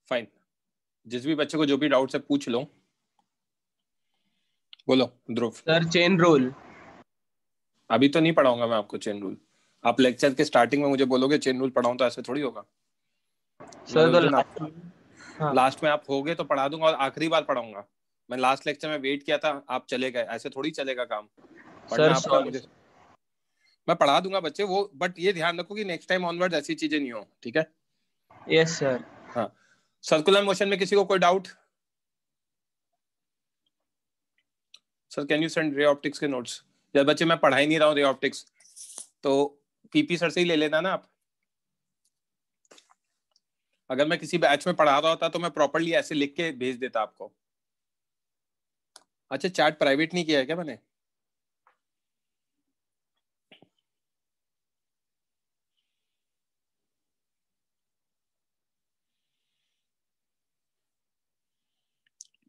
Fine, जिस भी बच्चे को जो भी डाउट है पूछ लो। बोलो ध्रुव। Sir chain rule. अभी तो नहीं पढ़ाऊंगा मैं आपको चेन रूल। आप लेक्चर के स्टार्टिंग में मुझे बोलोगे चेन रूल पढ़ाऊं, तो ऐसे थोड़ी होगा। सर मैंने उस तो दिन आप हाँ लास्ट में आप होगे तो पढ़ा दूंगा, और आखिरी बार पढ़ाऊंगा। मैं लास्ट लेक्चर में वेट किया था, आप चले गए, ऐसे थोड़ी चलेगा काम। पढ़ना सर आपको है, सॉरी। मुझे मैं पढ़ा दूंगा बच्चे वो, बट ये ध्यान रखो कि नेक्स्ट टाइम ऑनवर्ड ऐसी चीजें नहीं हो, ठीक है। Yes sir. हाँ, सर्कुलर मोशन में किसी को कोई doubt? Sir can you send ray optics के नोट्स? यार बच्चे मैं पढ़ा ही नहीं रहा हूँ रे ऑप्टिक्स, तो पीपी सर से ही ले लेना ना आप। अगर मैं किसी बैच में पढ़ा रहा होता तो मैं प्रॉपर्ली ऐसे लिख के भेज देता आपको। अच्छा, चैट प्राइवेट नहीं किया है क्या मैंने?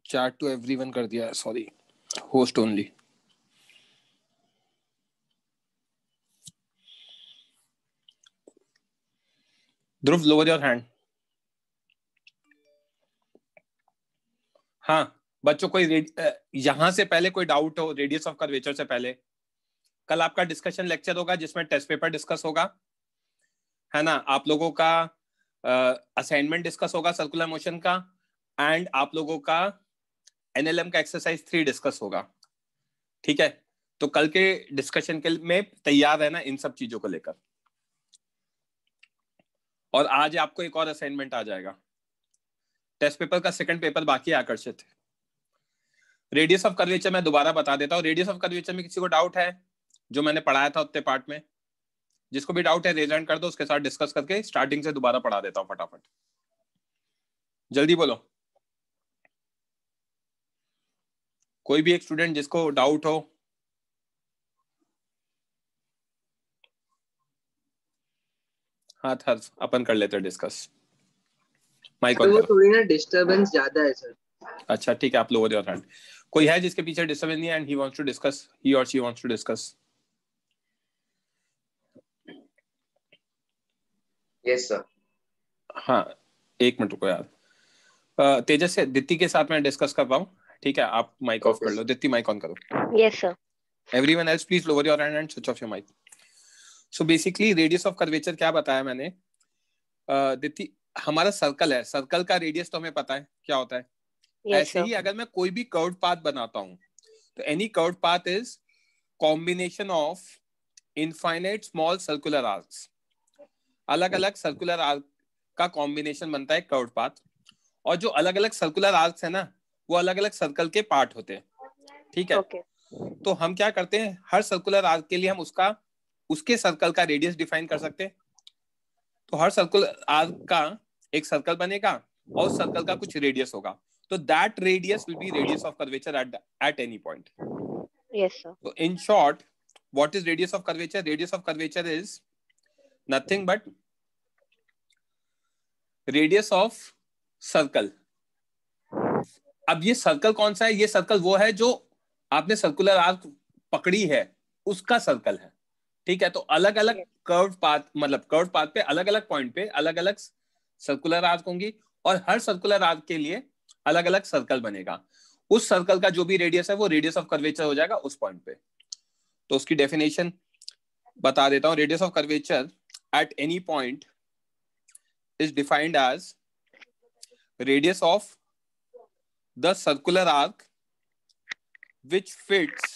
चैट टू एवरीवन कर दिया है, sorry, host only. Dhruv lower your hand. हाँ बच्चों, कोई यहां से पहले कोई डाउट हो रेडियस ऑफ कर्वेचर से पहले? कल आपका डिस्कशन लेक्चर होगा जिसमें टेस्ट पेपर डिस्कस होगा, है ना। आप लोगों का असाइनमेंट डिस्कस होगा सर्कुलर मोशन का, एंड आप लोगों का एनएलएम का एक्सरसाइज 3 डिस्कस होगा, ठीक है। तो कल के डिस्कशन के में तैयार रहना इन सब चीजों को लेकर। और आज आपको एक और असाइनमेंट आ जाएगा, टेस्ट पेपर का सेकंड पेपर बाकी है आकर्षित। रेडियस ऑफ कर्वेचर मैं दोबारा बता देता हूँ। रेडियस ऑफ कर्वेचर में किसी को डाउट है जो मैंने पढ़ाया था उतने पार्ट में? जिसको भी डाउट है रेज हैंड कर दो, उसके साथ डिस्कस करके स्टार्टिंग से दोबारा पढ़ा देता हूँ फटाफट। जल्दी बोलो, कोई भी एक स्टूडेंट जिसको डाउट हो। हाथ हर अपन कर लेते हैं डिस्कस। माइक ऑन वो करो। थोड़ी ना डिस्टरबेंस ज्यादा है सर। अच्छा ठीक है, आप लोअर योर हैंड। कोई है जिसके पीछे डिस्टर्बेंस नहीं है and he wants to discuss, he और she wants to discuss? Yes sir. हाँ, एक मिनट रुको यार। तेजस से दित्ती के साथ मैं डिस्कस कर रहा हूँ, ठीक है। आप माइक ऑफ कर लो। दित्ती माइक ऑन करो। Yes sir. Everyone else please lower your hand and switch off your mic. So basically radius of curvature क्या बताया मैंने? दित्ती, हमारा सर्कल है, सर्कल का रेडियस तो हमें पता है क्या होता है। यस ऐसे ही सर। अगर मैं कोई भी कर्व्ड पाथ बनाता हूँ, तो any curved path is combination of infinite small circular arcs. अलग अलग सर्कुलर आर्क का कॉम्बिनेशन बनता है कर्व्ड पाथ। और जो अलग अलग सर्कुलर आर्क्स है ना, वो अलग अलग सर्कल के पार्ट होते हैं, ठीक है। ओके। तो हम क्या करते हैं, हर सर्कुलर आर्क के लिए हम उसके सर्कल का रेडियस डिफाइन कर सकते हैं। तो हर सर्कुलर आर्क का एक सर्कल बनेगा और उस सर्कल का कुछ रेडियस होगा। तो that radius will be radius of curvature at any point. Yes sir. So in short, what is radius of curvature? Radius of curvature is nothing but radius of circle. अब ये circle कौन सा है? ये circle वो है जो आपने सर्कुलर आर्क पकड़ी है, उसका सर्कल है, ठीक है। तो अलग अलग कर्व पाथ, मतलब कर्व पाथ पे अलग अलग पॉइंट पे अलग अलग सर्कुलर आर्क होंगी, और हर सर्कुलर आर्क के लिए अलग अलग सर्कल बनेगा। उस सर्कल का जो भी रेडियस है वो रेडियस ऑफ कर्वेचर हो जाएगा उस पॉइंट पे। तो उसकी डेफिनेशन बता देता हूं। Radius of curvature at any point is defined as radius of the circular arc which fits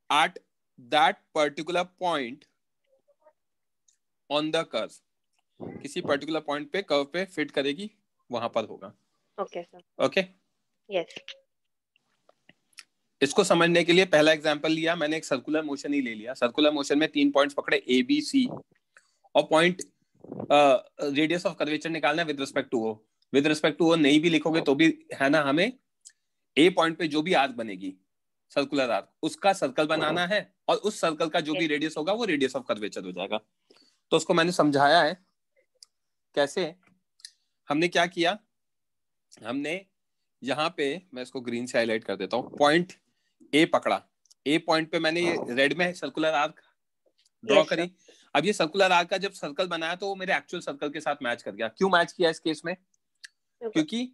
at that particular point on the curve. किसी पर्टिकुलर पॉइंट पे कर्व पे फिट करेगी, वहां पर होगा। Okay sir. Okay, yes. इसको समझने के लिए पहला एग्जांपल लिया मैंने, एक सर्कुलर मोशन ही ले लिया। सर्कुलर मोशन में 3 पॉइंट्स पकड़े ए बी सी, और पॉइंट रेडियस ऑफ कर्वेचर निकालना है with respect to O. With respect to O नहीं भी लिखोगे तो भी है ना, हमें ए पॉइंट पे जो भी आर्क बनेगी सर्कुलर आर्क, उसका सर्कल बनाना है, और उस सर्कल का जो भी रेडियस होगा वो रेडियस ऑफ कर्वेचर हो जाएगा। तो उसको मैंने समझाया है कैसे। हमने क्या किया, हमने यहाँ पे, मैं इसको ग्रीन से हाईलाइट कर देता हूँ, पॉइंट ए पकड़ा। ए पॉइंट पे मैंने ये रेड में सर्कुलर आर्क ड्रॉ करी। अब ये सर्कुलर आर्क का जब सर्कल बनाया तो वो मेरे एक्चुअल सर्कल के साथ मैच कर गया। क्यों मैच किया इस केस में? क्योंकि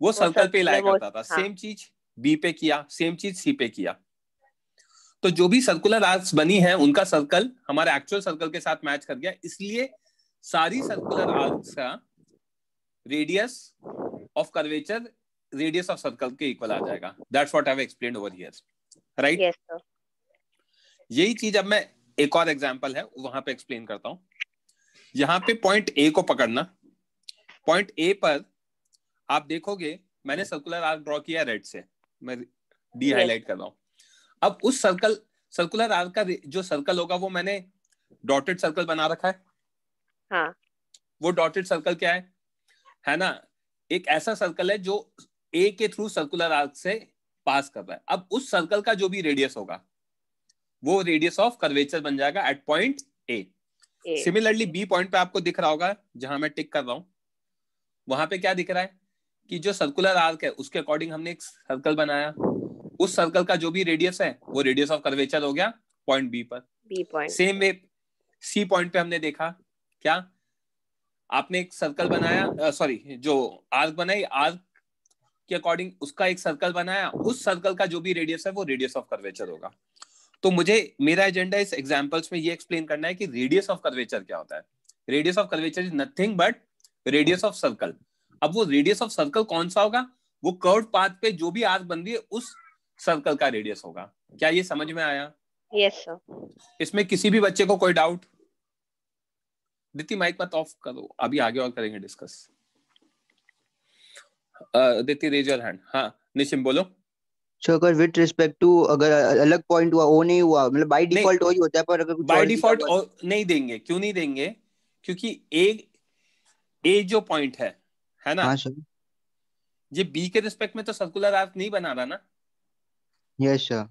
वो सर्कल पे लाया करता था। सेम चीज बी पे किया, सेम चीज सी पे किया। तो जो भी सर्कुलर आर्क्स बनी है उनका सर्कल हमारे एक्चुअल सर्कल के साथ मैच कर गया, इसलिए सारी सर्कुलर आर्क्स का radius of curvature radius of circle के इक्वल आ जाएगा। That's what I have explained over here, right? Yes sir. यही चीज अब मैं एक और एग्जांपल है वहां पे एक्सप्लेन करता हूं। यहां पे पॉइंट ए को पकड़ना। पॉइंट ए पर आप देखोगे मैंने सर्कुलर आर्क ड्रॉ किया रेड से, मैं डी हाईलाइट कर रहा हूं। अब उस सर्कुलर आर्क का जो सर्कल होगा वो मैंने डॉटेड सर्कल बना रखा है। हाँ। वो डॉटेड सर्कल क्या है ना? एक ऐसा सर्कल है जो ए के थ्रू सर्कुलर आर्क से पास कर रहा है। अब उस सर्कल का जो भी रेडियस होगा वो रेडियस ऑफ कर्वेचर बन जाएगा at point A. Similarly B point पे आपको दिख रहा होगा जहां मैं टिक कर रहा हूं, वहां पे क्या दिख रहा है कि जो सर्कुलर आर्क है उसके अकॉर्डिंग हमने एक सर्कल बनाया। उस सर्कल का जो भी रेडियस है वो रेडियस ऑफ कर्वेचर हो गया पॉइंट बी पर। B point same way C point पे हमने देखा क्या, आपने एक सर्कल बनाया, सॉरी जो आर्क बनाई, आर्क के अकॉर्डिंग उसका एक सर्कल बनाया। उस सर्कल का जो भी रेडियस है वो रेडियस ऑफ कर्वेचर होगा। तो मुझे मेरा एजेंडा इस एग्जांपल्स में ये एक्सप्लेन करना है कि रेडियस ऑफ कर्वेचर क्या होता है। Radius of curvature is nothing but radius of circle. अब वो रेडियस ऑफ सर्कल कौन सा होगा? वो कर्व पाथ पे जो भी आर्क बन रही है उस सर्कल का रेडियस होगा। क्या ये समझ में आया? Yes sir. इसमें किसी भी बच्चे को कोई डाउट? दिति माइक मत ऑफ करो, अभी आगे और करेंगे discuss. Diti raise your hand. हाँ निशिम बोलो। सो अगर विद रिस्पेक्ट टू अगर अलग पॉइंट हुआ वो नहीं हुआ, मतलब बाय डिफॉल्ट वही होता है, पर अगर कुछ बाय और डिफॉल्ट नहीं देंगे। क्यों नहीं देंगे? क्योंकि ए जो पॉइंट है ना? हाँ सर। ये बी के रिस्पेक्ट में तो सर्कुलर आर्क नहीं बना रहा ना। Yes sir.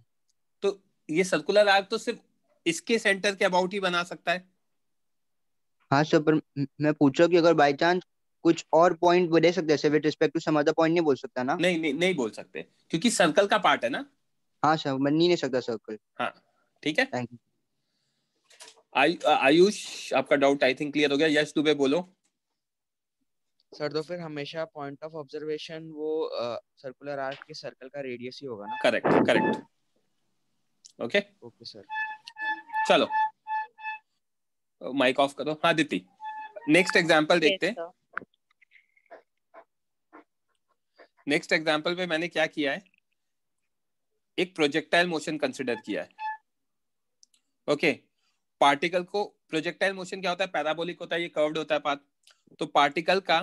तो ये सर्कुलर आर्क तो सिर्फ इसके सेंटर के अबाउट ही बना सकता है। हाँ सर, पर मैं पूछ रहा हूँ कि अगर बाय चांस कुछ और पॉइंट दे सकते हैं with respect to some other point, नहीं बोल सकता ना? नहीं बोल सकते क्योंकि सर्कल का पार्ट है ना। हाँ सर, बन नहीं सकता सर्कल। हाँ ठीक है। Thank you. आयुष आपका डाउट आई थिंक क्लियर हो गया। यश दुबे बोलो। सर तो फिर हमेशा पॉइंट ऑफ ऑब्जर्वेशन वो सर्कुलर आर्क के सर्कल का रेडियस ही होगा ना? करेक्ट। Okay sir. चलो माइक ऑफ करो। हाँ दिति, नेक्स्ट एग्जांपल देखते हैं। नेक्स्ट एग्जांपल में मैंने क्या किया है, एक प्रोजेक्टाइल मोशन कंसिडर किया है। ओके पार्टिकल को, प्रोजेक्टाइल मोशन क्या होता है? पैराबोलिक होता है, ये कर्व्ड होता है पाथ। तो पार्टिकल का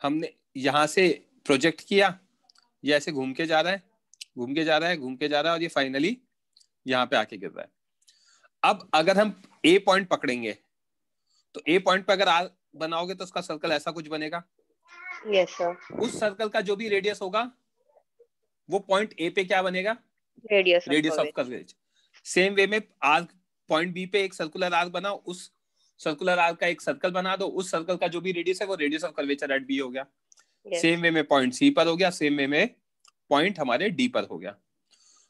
हमने यहां से प्रोजेक्ट किया, ये ऐसे घूम के जा रहा है और ये फाइनली यहां पे आके गिर रहा है। अब अगर हम ए पॉइंट पकड़ेंगे तो ए पॉइंट पे अगर आर बनाओगे तो उसका सर्कल ऐसा कुछ बनेगा। Yes sir. उस सर्कल का जो भी रेडियस होगा वो पॉइंट ए पे क्या बनेगा? Radius of curvature. Same way में आर्क पॉइंट बी पे एक सर्कुलर आर्क बनाओ, उस सर्कुलर आर्क का एक सर्कल बना दो, उस सर्कल का जो भी रेडियस है वो radius of curvature at B हो गया। सेम वे में पॉइंट सी पर हो गया, सेम वे में पॉइंट हमारे डी पर हो गया।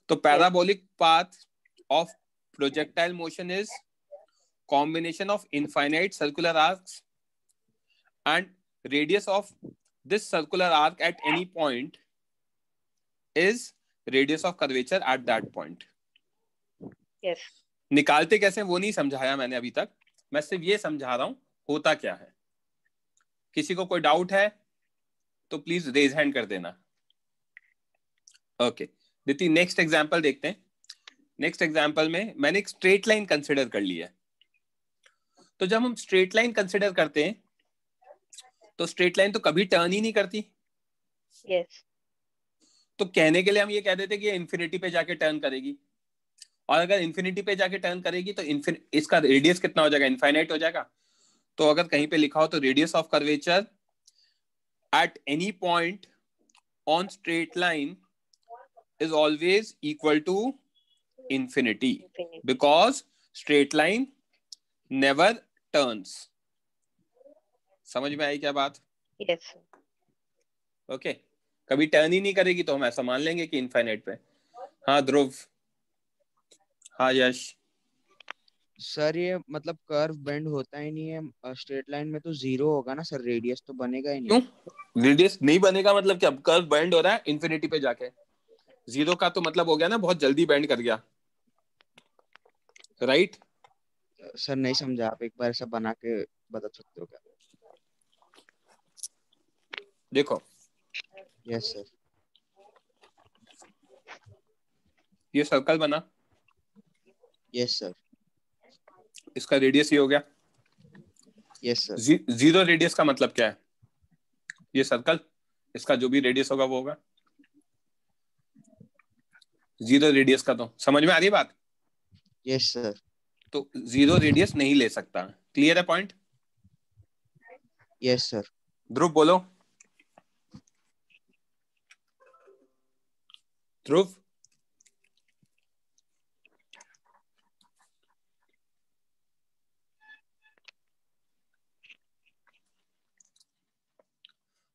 तो parabolic path of projectile motion is combination of infinite circular arcs and radius of this circular arc at any point is radius of curvature at that point. Yes. निकालते कैसे वो नहीं समझाया मैंने अभी तक, मैं सिर्फ ये समझा रहा हूं होता क्या है। किसी को कोई डाउट है तो प्लीज रेज हैंड कर देना। ओके दिति नेक्स्ट एग्जांपल देखते हैं। नेक्स्ट एग्जांपल में मैंने एक स्ट्रेट लाइन कंसिडर कर ली है। तो जब हम स्ट्रेट लाइन कंसिडर करते हैं तो स्ट्रेट लाइन तो कभी टर्न ही नहीं करती। yes. तो कहने के लिए हम ये कह देते कि इन्फिनिटी पे जाके टर्न करेगी, और अगर इन्फिनिटी पे जाके टर्न करेगी तो इसका रेडियस कितना हो जाएगा? इनफाइनाइट हो जाएगा। तो अगर कहीं पे लिखा हो तो radius of curvature at any point on straight line is always equal to infinity because straight line never turns. समझ में आई क्या बात? Yes. ओके कभी टर्न ही नहीं करेगी तो हम ऐसा मान लेंगे कि इनफाइनाइट पे। हाँ ध्रुव। हाँ यश। सर ये मतलब कर्व बेंड होता ही नहीं है, स्ट्रेट लाइन में तो 0 होगा ना सर, रेडियस तो बनेगा ही नहीं। क्यों रेडियस नहीं बनेगा? मतलब क्या कर्व बेंड हो रहा है इन्फिनिटी पे जाके? 0 का तो मतलब हो गया ना बहुत जल्दी बेंड कर गया, राइट? सर नहीं समझा, आप एक बार ऐसा बना के बता सकते हो क्या? देखो यस सर। ये सर्कल बना, यस सर। इसका रेडियस ये हो गया। Yes sir. 0 रेडियस का मतलब क्या है? ये सर्कल, इसका जो भी रेडियस होगा वो होगा 0 रेडियस का। तो समझ में आ रही है बात? Yes sir. तो 0 रेडियस नहीं ले सकता। क्लियर है पॉइंट? Yes sir. ध्रुव बोलो। ध्रुव,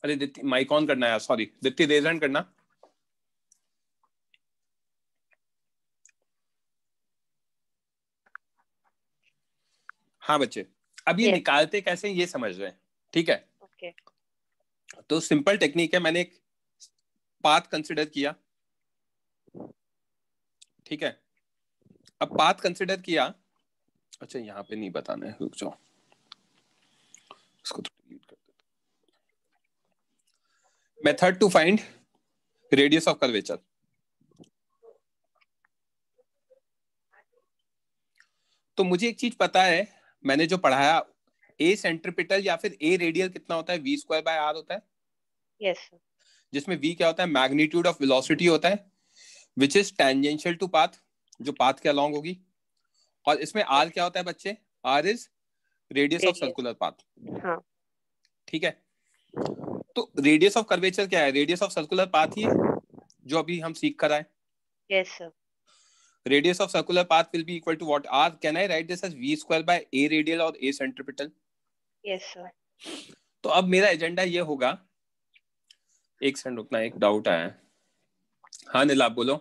अरे दीप्ति माइक ऑन करना है, सॉरी दीप्ति रेज हैंड करना। हाँ बच्चे, अब ये Yes. निकालते कैसे ये समझ रहे हैं, ठीक है? Okay. तो सिंपल टेक्निक है, मैंने एक पाथ कंसिडर किया, ठीक है? अब पाथ कंसिडर किया, अच्छा यहाँ पे नहीं बताना है, रुक जाओ इसको तो डिलीट कर देता। Method to find radius of curvature. तो मुझे एक चीज पता है, मैंने जो पढ़ाया, ए सेंट्रिपिटल या फिर ए रेडियल कितना होता है? v स्क्वायर बाय r होता है, Yes. sir. जिसमें v क्या होता है? मैग्नीट्यूड ऑफ वेलोसिटी होता है, which is tangential to path, जो पाथ के अलोंग होगी। और इसमें r क्या होता है बच्चे? r is radius of Radius. Circular path, हाँ. ठीक है? तो रेडियस ऑफ कर्वेचर क्या है? रेडियस ऑफ सर्कुलर पाथ ही है जो अभी हम सीख कर आए। Yes, sir. Radius of circular path will be equal to what? R. Can I write this as v square by a radial और a centripetal? Yes, sir. तो अब मेरा एजेंडा ये होगा, एक सेकंड रुकना, एक डाउट आया है। हाँ नीला आप बोलो।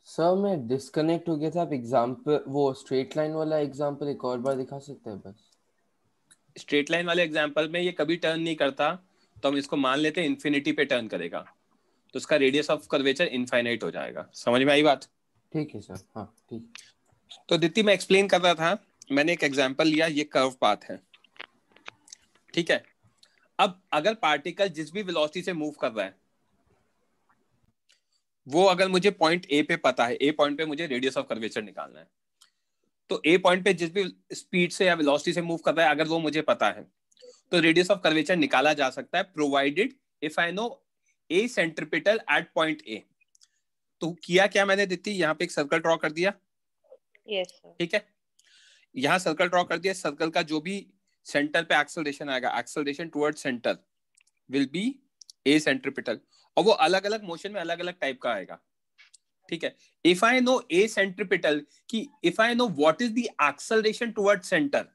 सर मैं डिस्कनेक्ट हो गया था, आप एग्जाम्पल वो स्ट्रेट लाइन वाला एग्जाम्पल एक और बार दिखा सकते हैं बस? स्ट्रेट लाइन वाले एग्जांपल में ये कभी टर्न नहीं करता, तो हम इसको मान लेते हैं इन्फिनिटी पे टर्न करेगा, तो इसका रेडियस ऑफ कर्वेचर इनफाइनाइट हो जाएगा। समझ में आई बात? ठीक है सर, हाँ ठीक। तो दीप्ति मैं एक्सप्लेन कर रहा था, मैंने एक एग्जांपल लिया, ये कर्व पाथ है, ठीक है? अब अगर पार्टिकल जिस भी वेलोसिटी से मूव कर रहा है, वो अगर मुझे पॉइंट ए पे पता है, ए पॉइंट पे मुझे रेडियस ऑफ कर्वेचर निकालना है, तो ए पॉइंट पे जिस भी स्पीड से या वेलोसिटी से मूव कर रहा है, अगर वो मुझे पता है, तो रेडियस ऑफ कर्वेचर निकाला जा सकता है, provided if I know a centripetal at point A. तो किया क्या मैंने दीप्ति, यहाँ पे एक सर्कल ड्रॉ कर दिया, Yes, sir. ठीक है? यहाँ सर्कल ड्रॉ कर दिया, सर्कल का जो भी सेंटर पे एक्सेलरेशन आएगा, acceleration toward centre will be a centripetal, और वो अलग अलग मोशन में अलग अलग टाइप का आएगा, ठीक है? If I know a centripetal की, if I know what is the acceleration toward centre,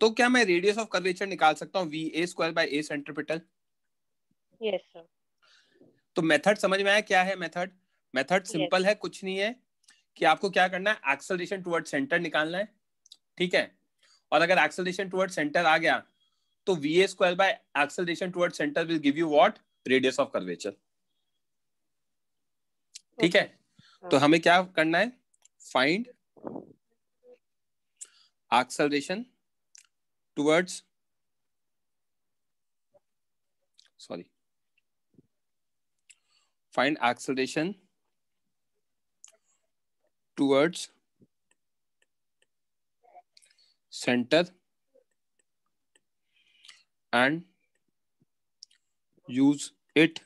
तो क्या मैं रेडियस ऑफ कर्वेचर निकाल सकता हूँ V A square by A centripetal? Yes, sir. तो मेथड समझ में आया क्या है? मेथड सिंपल है, कुछ नहीं है कि आपको क्या करना है, एक्सेलरेशन टुवर्ड सेंटर निकालना है, ठीक है? और अगर एक्सेलरेशन टुवर्ड सेंटर आ गया, तो we A square bye acceleration toward centre will give you what? Radius of curvature, ठीक है? तो हमें क्या करना है, find acceleration towards, sorry, find acceleration towards center and use it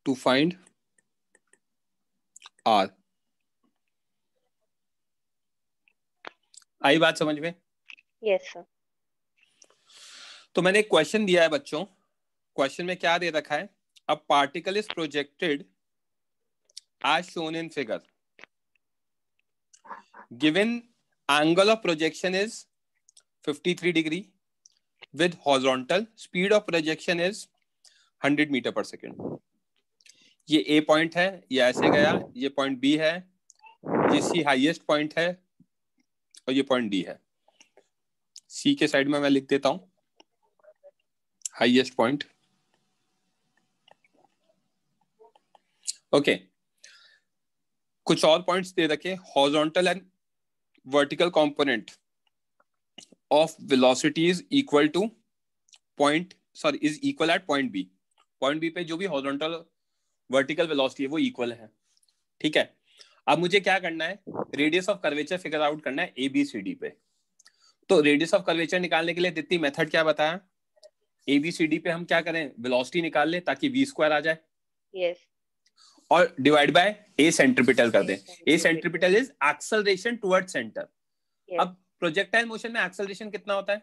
to find R. आई बात समझ में? Yes, sir. तो मैंने एक क्वेश्चन दिया है बच्चों, क्वेश्चन में क्या दे रखा है, a particle is projected as shown in figure, given angle of projection is 53 degree with horizontal, speed of projection is 100 metre पर सेकेंड। ये ए पॉइंट है, ये ऐसे गया, ये पॉइंट बी है, ये सी हाईएस्ट पॉइंट है और ये पॉइंट डी है। सी के साइड में मैं लिख देता हूं हाईएस्ट पॉइंट। ओके, कुछ और पॉइंट्स दे रखे, horizontal and vertical component of velocity is equal to is equal at point B. Point B पे जो भी हॉरिजॉन्टल वर्टिकल वेलोसिटी है वो इक्वल है। ठीक है, अब मुझे क्या करना है, radius of curvature figure out करना है ABCD पे। तो रेडियस ऑफ कर्वेचर निकालने के लिए दित्ती मेथड क्या बताया, ABCD पे हम क्या करें, वेलोसिटी निकाल लें ताकि v² आ जाए, Yes. और डिवाइड बाय A सेंट्रीपिटल कर दें। A Centripetal. Centripetal is acceleration toward centre. Yes. अब प्रोजेक्टाइल मोशन में एक्सेलरेशन कितना होता है,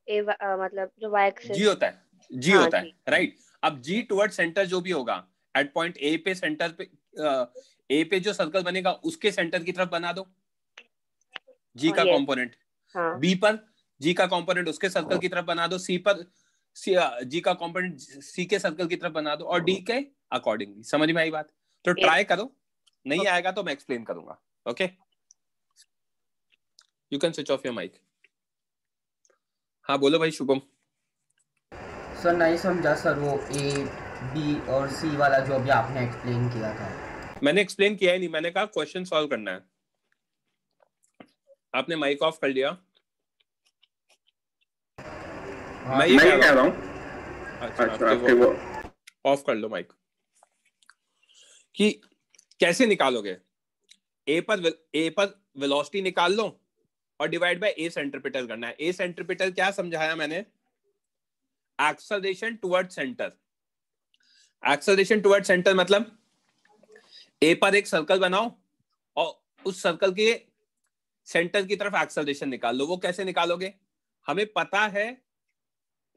मतलब जो y axis G होता है, G हाँ, होता है, G. राइट। अब G टुवर्ड सेंटर जो भी होगा एट पॉइंट A पे, सेंटर पे A पे जो सर्कल बनेगा उसके सेंटर की तरफ बना दो G का yes. कंपोनेंट। हाँ. B पर G का कंपोनेंट उसके सर्कल की तरफ बना दो, C पर G का कंपोनेंट C के सर्कल की तरफ बना दो, और D के अकॉर्डिंगली। समझ में आई बात? तो Yes. ट्राई करो, नहीं Okay. आएगा तो मैं एक्सप्लेन करूंगा। Okay, you can switch off your mic. हाँ बोलो भाई शुभम। सर नहीं समझा सर, वो A, B और C वाला जो अभी आपने एक्सप्लेन किया था। मैंने एक्सप्लेन किया ही नहीं, मैंने कहा क्वेश्चन सॉल्व करना है। आपने माइक ऑफ कर लिया। मैं ये कह रहा हूँ, अच्छा आपके वो ऑफ कर लो माइक, कि कैसे निकालोगे। A पर वेलोसिटी निकाल लो और डिवाइड बाय A सेंट्रीपिटल करना है। A सेंट्रीपिटल क्या समझाया मैंने, acceleration toward centre. Acceleration toward centre मतलब A पर एक सर्कल बनाओ और उस सर्कल के सेंटर की तरफ एक्सेलरेशन निकाल लो। वो कैसे निकालोगे, हमें पता है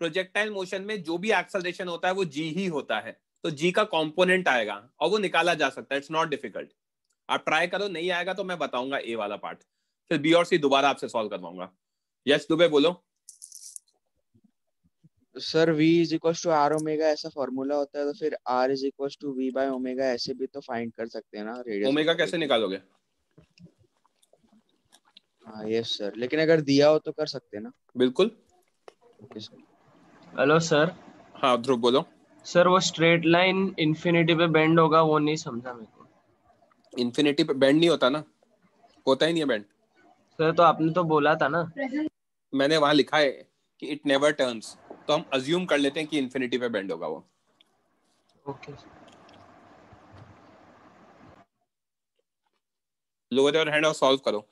प्रोजेक्टाइल मोशन में जो भी एक्सेलरेशन होता है वो G ही होता है, तो G का कंपोनेंट आएगा और वो निकाला जा सकता है। इट्स नॉट डिफिकल्ट, आप ट्राई करो, नहीं आएगा तो मैं बताऊंगा A वाला पार्ट, फिर B और C दोबारा आपसे सॉल्व करवाऊंगा। यस दुबे बोलो। Sir V is equal to R omega ऐसा फॉर्मूला होता है, तो फिर R is equal to V by omega ऐसे भी तो फाइंड कर सकते हैं ना रेडियस। ओमेगा कैसे निकालोगे? हाँ यस सर, लेकिन अगर दिया हो तो कर सकते हैं ना। बिल्कुल। Okay sir. Hello sir. हाँ ध्रुव बोलो। सर वो स्ट्रेट लाइन इन्फिनिटी पे बेंड होगा, वो नहीं समझा मेरे को। इन्फिनिटी पे बेंड नहीं होता ना, होता ही नहीं है बेंड। सर तो आपने तो बोला था ना। मैंने वहां लिखा है कि इट नेवर टर्न्स, तो हम अज्यूम कर लेते हैं कि इन्फिनिटी पे बेंड होगा वो। ओके। लोअर योर हैंड और सॉल्व करो।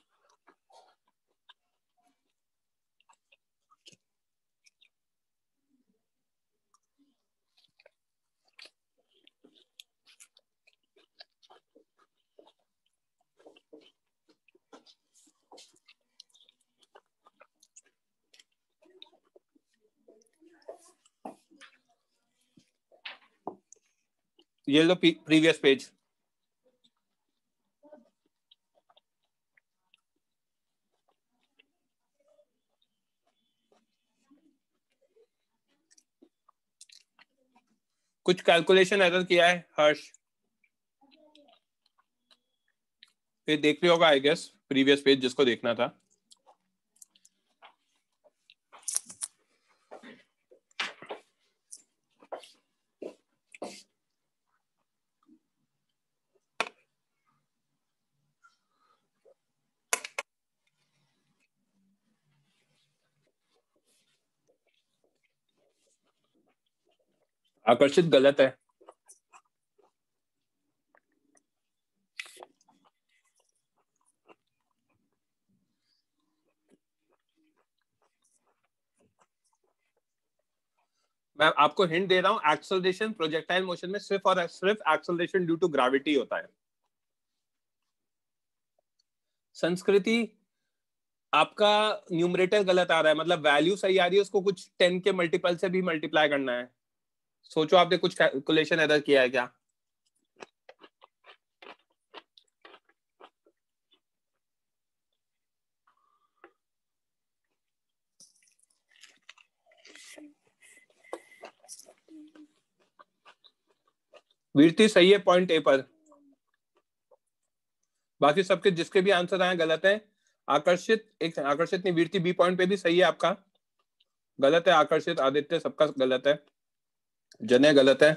ये लो प्रीवियस पेज। कुछ कैलकुलेशन एरर किया है हर्ष? फिर देख लिया होगा आई गेस प्रीवियस पेज जिसको देखना था। आकर्षित गलत है। मैं आपको हिंट दे रहा हूं, एक्सेलरेशन प्रोजेक्टाइल मोशन में सिर्फ और सिर्फ एक्सेलरेशन ड्यू टू ग्रेविटी होता है। संस्कृति आपका न्यूमरेटर गलत आ रहा है, मतलब वैल्यू सही आ रही है, उसको कुछ 10 के मल्टीपल से भी मल्टीप्लाई करना है। सोचो आपने कुछ कैलकुलेशन एरर किया है क्या? वीरती सही है पॉइंट ए पर। बाकी सबके जिसके भी आंसर आए गलत है। आकर्षित नहीं, वीरती बी पॉइंट पे भी सही है आपका, गलत है। आकर्षित, आदित्य, सबका गलत है। जने गलत है।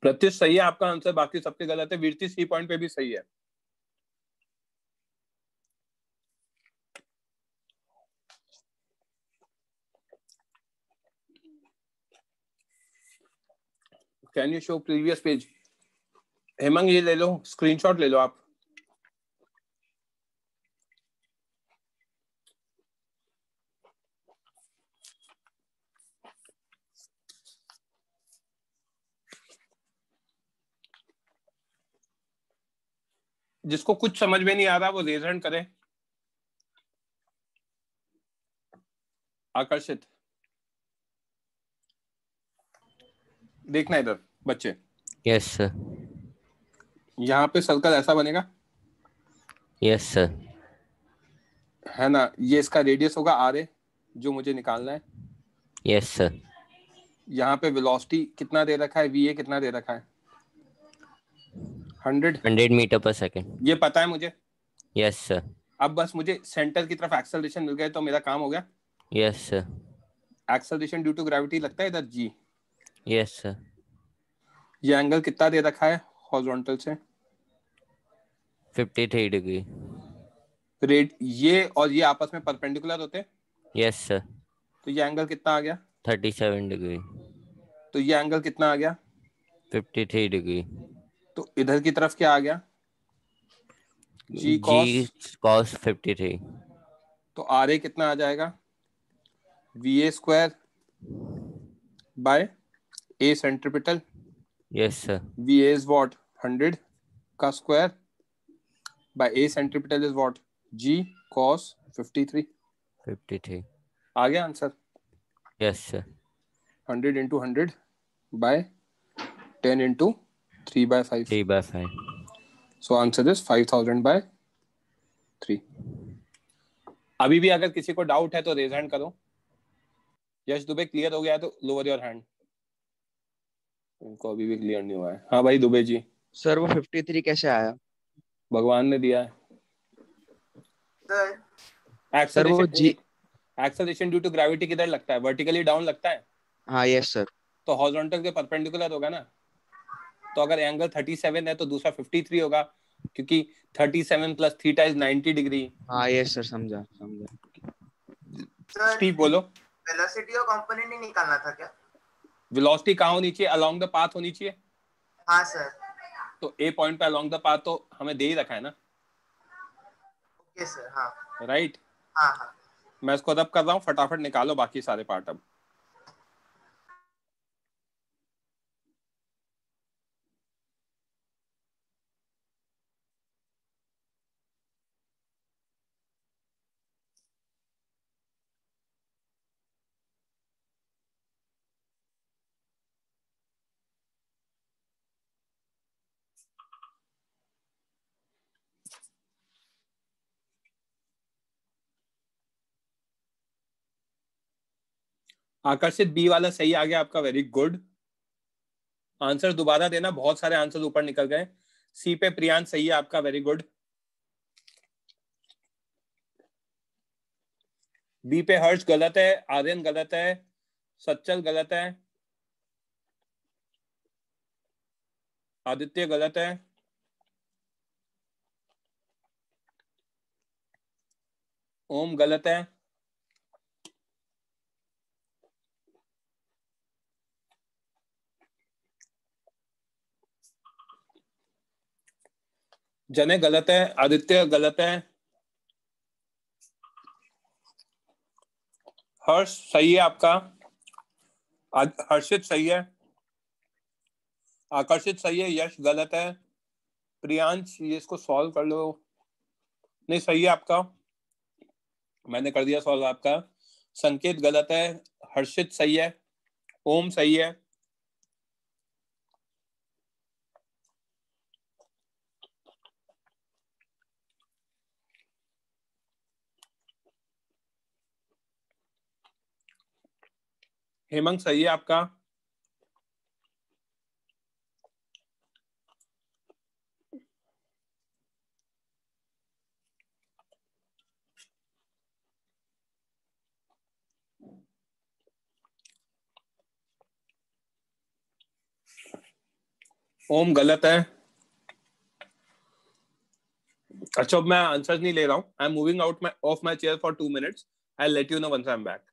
प्रत्युष सही है आपका आंसर, बाकी सबके गलत है। वीरती सी पॉइंट पे भी सही है। Can you show previous page? Hemang ये ले लो, स्क्रीनशॉट ले लो आप। जिसको कुछ समझ में नहीं आ रहा वो रेज हैंड करे। आकर्षित, देखना इधर बच्चे। Yes sir. यहाँ पे सर्कल ऐसा बनेगा, यस सर। है ना? ये इसका रेडियस होगा आर ए, जो मुझे निकालना है। Yes sir. यहाँ पे वेलोसिटी कितना दे रखा है, वी ए कितना दे रखा है? 100 मीटर पर सेकेंड। ये पता है मुझे। Yes sir. अब बस मुझे सेंटर की तरफ एक्सेलरेशन मिल गया तो मेरा काम हो गया। Yes sir. Acceleration due to gravity लगता है इधर जी। Yes sir. ये एंगल कितना दे रखा है हॉरिजॉन्टल से? 53 डिग्री। रेड, ये और ये आपस में परपेंडिकुलर होते हैं। Yes sir. तो ये एंगल कितना आ गया? 37 डिग्री। तो ये एंगल कितना आ गया? 53 डिग्री। तो इधर की तरफ क्या आ गया? G cos 53। तो आर ए कितना आ जाएगा? V A square by A centripetal. Yes sir. V A is what? 100 का square by A centripetal is what? G cos 53। 53 आ गया answer? Yes sir. 100 into 100 by 10 into 3/5. 3/5। So answer is 5000 by 3. अभी भी अगर किसी को डाउट है तो रेज हैंड करो। यश दुबे क्लियर हो गया है तो लोअर योर हैंड। इनको अभी भी क्लियर नहीं हुआ है। हाँ भाई दुबे जी। सर वो 53 कैसे आया? भगवान ने दिया है। सर वो जी एक्सेलरेशन ड्यू टू ग्रेविटी किधर लगता है? वर्टिकली डाउन लगता है। हाँ यस सर। तो हॉरिजॉन्टल के परपेंडिकुलर होगा ना। तो अगर एंगल 37 है तो दूसरा 53 होगा, क्योंकि 37 प्लस थीटा इज 90 डिग्री। हाँ यस सर, समझा। स्टीव बोलो। वेलोसिटी और कंपोनेंट नहीं निकालना था क्या? वेलोसिटी कहाँ होनी चाहिए? अलोंग द पाथ होनी चाहिए। हाँ सर। तो ए पॉइंट पे अलोंग द पाथ तो हमें दे ही रखा है ना। Okay sir. हाँ राइट। हाँ। मैं इसको रब कर रहा हूँ, फटाफट निकालो बाकी सारे पार्ट अब। आकर्षित बी वाला सही आ गया आपका, वेरी गुड। आंसर दोबारा देना, बहुत सारे आंसर ऊपर निकल गए। सी पे प्रियांश सही है आपका, वेरी गुड। बी पे हर्ष गलत है, आर्यन गलत है, सच्चल गलत है, आदित्य गलत है, ओम गलत है, जने गलत है, आदित्य गलत है, हर्ष सही है आपका, हर्षित सही है, आकर्षित सही है, यश गलत है, प्रियांश ये इसको सॉल्व कर लो। नहीं सही है आपका, मैंने कर दिया सॉल्व आपका। संकेत गलत है, हर्षित सही है, ओम सही है, हेमंत सही है आपका, ओम गलत है। अच्छा अब मैं आंसर नहीं ले रहा हूँ, I am moving out of my chair for 2 minutes, I let you know once I am back.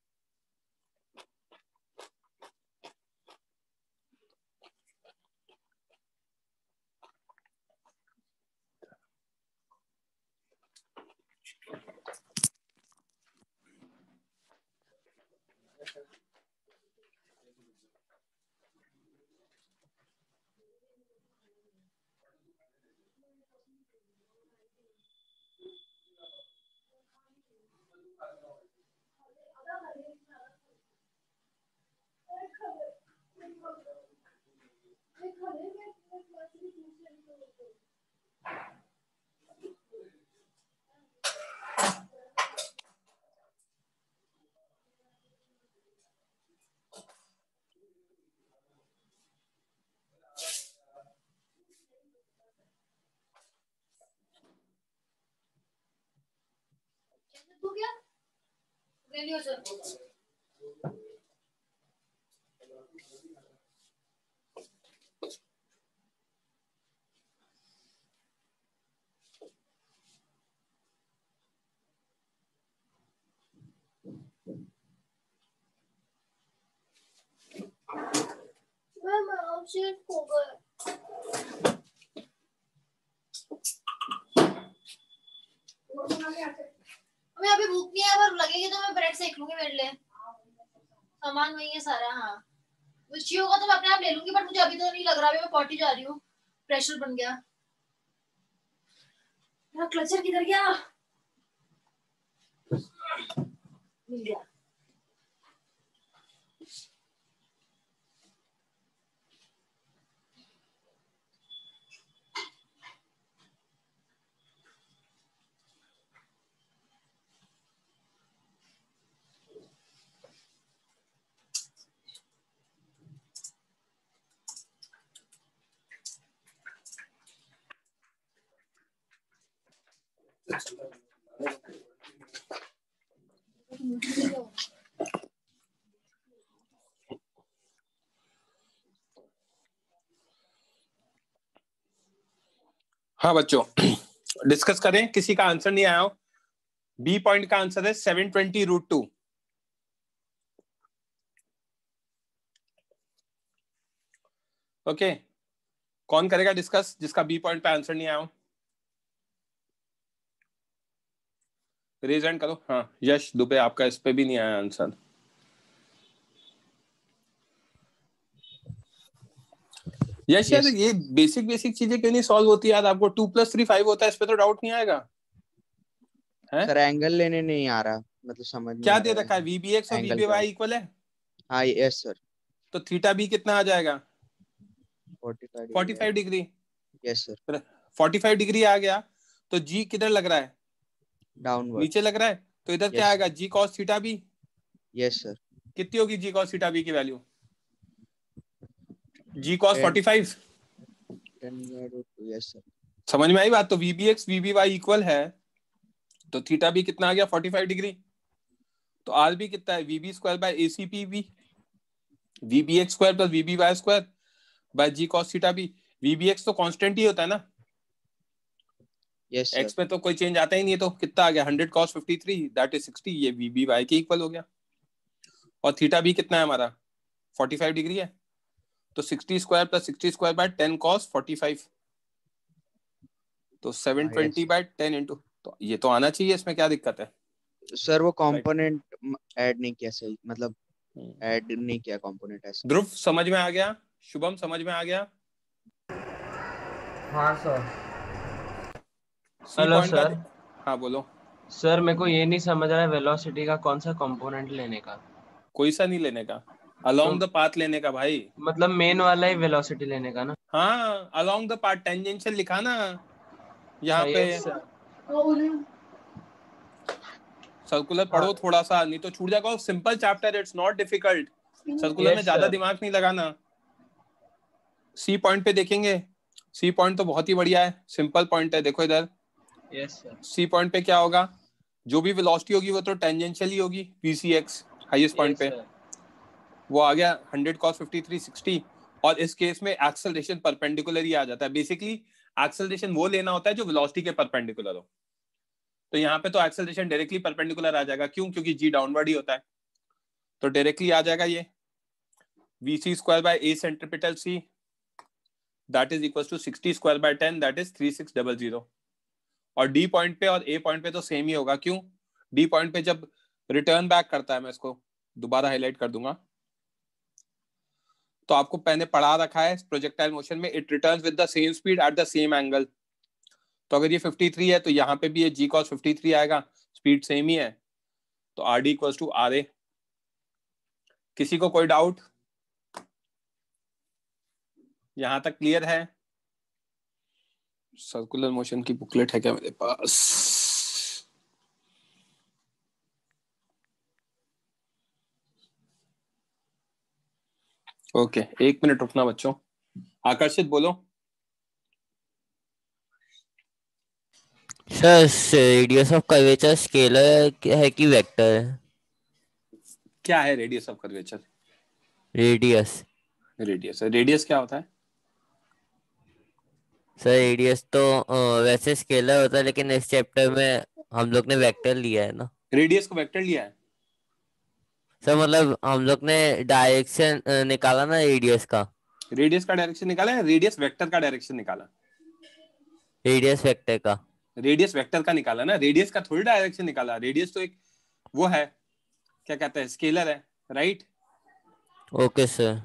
हमें अभी भूख नहीं है, पर लगेगी तो मैं ब्रेड सेक लूंगी मेरे लिए, सामान वही है सारा। हाँ कुछ होगा तो मैं अपने आप ले लूंगी, बट मुझे अभी तो नहीं लग रहा, अभी मैं पॉटी जा रही हूँ, प्रेशर बन गया। मेरा क्लचर किधर गया? मिल गया। हाँ बच्चों डिस्कस करें, किसी का आंसर नहीं आया हो। बी पॉइंट का आंसर है 720√2। ओके कौन करेगा डिस्कस जिसका बी पॉइंट पे आंसर नहीं आया हो? रेज हैंड करो। हाँ यश दुबे आपका इस पे भी नहीं आया आंसर। यश यार ये बेसिक चीजें क्यों नहीं सॉल्व होती यार? आपको 2 + 3 5 होता है, इस पे तो डाउट नहीं आएगा है? सर एंगल लेने नहीं आ रहा, मतलब समझ क्या में दे रखा है? VBX और VBY इक्वल है। हाँ यस सर। तो थीटा बी कितना आ जाएगा? 45 डिग्री। Yes sir. 45 डिग्री आ गया तो जी किधर लग रहा है? डाउनवर्ड नीचे लग रहा है, तो इधर क्या आएगा? G cos theta B. Yes sir. कितनी होगी जी कॉस थीटा बी की value? G cos 45। 10/√2 yes sir. समझ में आई बात? तो VBX VBY इक्वल है तो थीटा बी कितना आ गया? 45 डिग्री। तो आर बी कितना है? VB² VBX² + VBY² बाय जी कॉस थीटा बी। VBX तो कांस्टेंट ही होता है ना, यस एक्स में तो कोई चेंज आता ही नहीं है। तो कितना आ गया? 100 cos 53 दैट इज 60। ये VBY के इक्वल हो गया। और थीटा बी कितना है हमारा? 45 डिग्री है, तो 60² + 60² बाय 10 cos 45, तो 720/10 इंटू। तो ये तो आना चाहिए, इसमें क्या दिक्कत है? सर वो कंपोनेंट ऐड नहीं किया सही, मतलब ऐड नहीं किया कंपोनेंट ऐसा। ध्रुव समझ में आ गया? शुभम समझ में आ गया? हाँ सर। Hello sir. हाँ बोलो सर मेरे को ये नहीं समझ रहा है वेलोसिटी का कौन सा कंपोनेंट लेने का। कोई सा नहीं लेने का, अलोंग द पाथ लेने का भाई। मतलब मेन वाला ही वेलोसिटी लेने का ना? हाँ अलोंग द पाथ, टेंजेंशियल लिखा ना यहाँ पे। सर्कुलर पढ़ो थोड़ा सा, नहीं तो छूट जाएगा। Simple chapter, it's not difficult. Circular में ज्यादा दिमाग नहीं लगाना। सी पॉइंट पे देखेंगे। सी पॉइंट तो बहुत ही बढ़िया है, सिंपल पॉइंट है। देखो इधर सी पॉइंट पे क्या होगा? जो भी वेलोसिटी होगी वो तो टेंजेंशियल ही होगी। VCX हाईएस्ट पॉइंट पे वो आ गया 100 cos 53 60। और इस केस में एक्सेलरेशन परपेंडिकुलर ही आ जाता है। बेसिकली एक्सेलरेशन वो लेना होता है जो वेलोसिटी के परपेंडिकुलर हो। तो यहाँ पे तो एक्सेलरेशन डायरेक्टली परपेंडिकुलर आ जाएगा, क्यों? क्योंकि जी डाउनवर्ड ही होता है, तो डायरेक्टली आ जाएगा ये vc square by a centripetal c that is equal to 60 square by 10 that is 3600। और डी पॉइंट पे और ए पॉइंट पे तो सेम ही होगा, क्यों? डी पॉइंट पे जब रिटर्न बैक करता है, मैं इसको दोबारा हाईलाइट कर दूंगा, तो आपको पहले पढ़ा रखा है प्रोजेक्टाइल मोशन में it returns with the same speed at the same angle. तो अगर ये 53 है तो यहाँ पे भी ये g cos 53 आएगा, स्पीड सेम ही है, तो R D equal to R A. किसी को कोई डाउट? यहां तक क्लियर है? सर्कुलर मोशन की बुकलेट है क्या मेरे पास? ओके, 1 मिनट रुकना बच्चों। आकर्षित बोलो। Sir radius of curvature scalar है कि वेक्टर है? क्या है radius of curvature? Radius. Radius क्या होता है सर? रेडियस तो वैसे स्केलर होता है, लेकिन इस चैप्टर में हम लोग ने वेक्टर लिया है ना। रेडियस को वेक्टर लिया है सर मतलब हम लोग ने डायरेक्शन निकाला ना रेडियस का। रेडियस का डायरेक्शन निकाला है, रेडियस वेक्टर का डायरेक्शन निकाला। रेडियस वेक्टर का। रेडियस वेक्टर का निकाला ना, रेडियस का थोड़ी डायरेक्शन निकाला। रेडियस तो एक वो है, क्या कहते हैं, स्केलर है, right? Okay sir.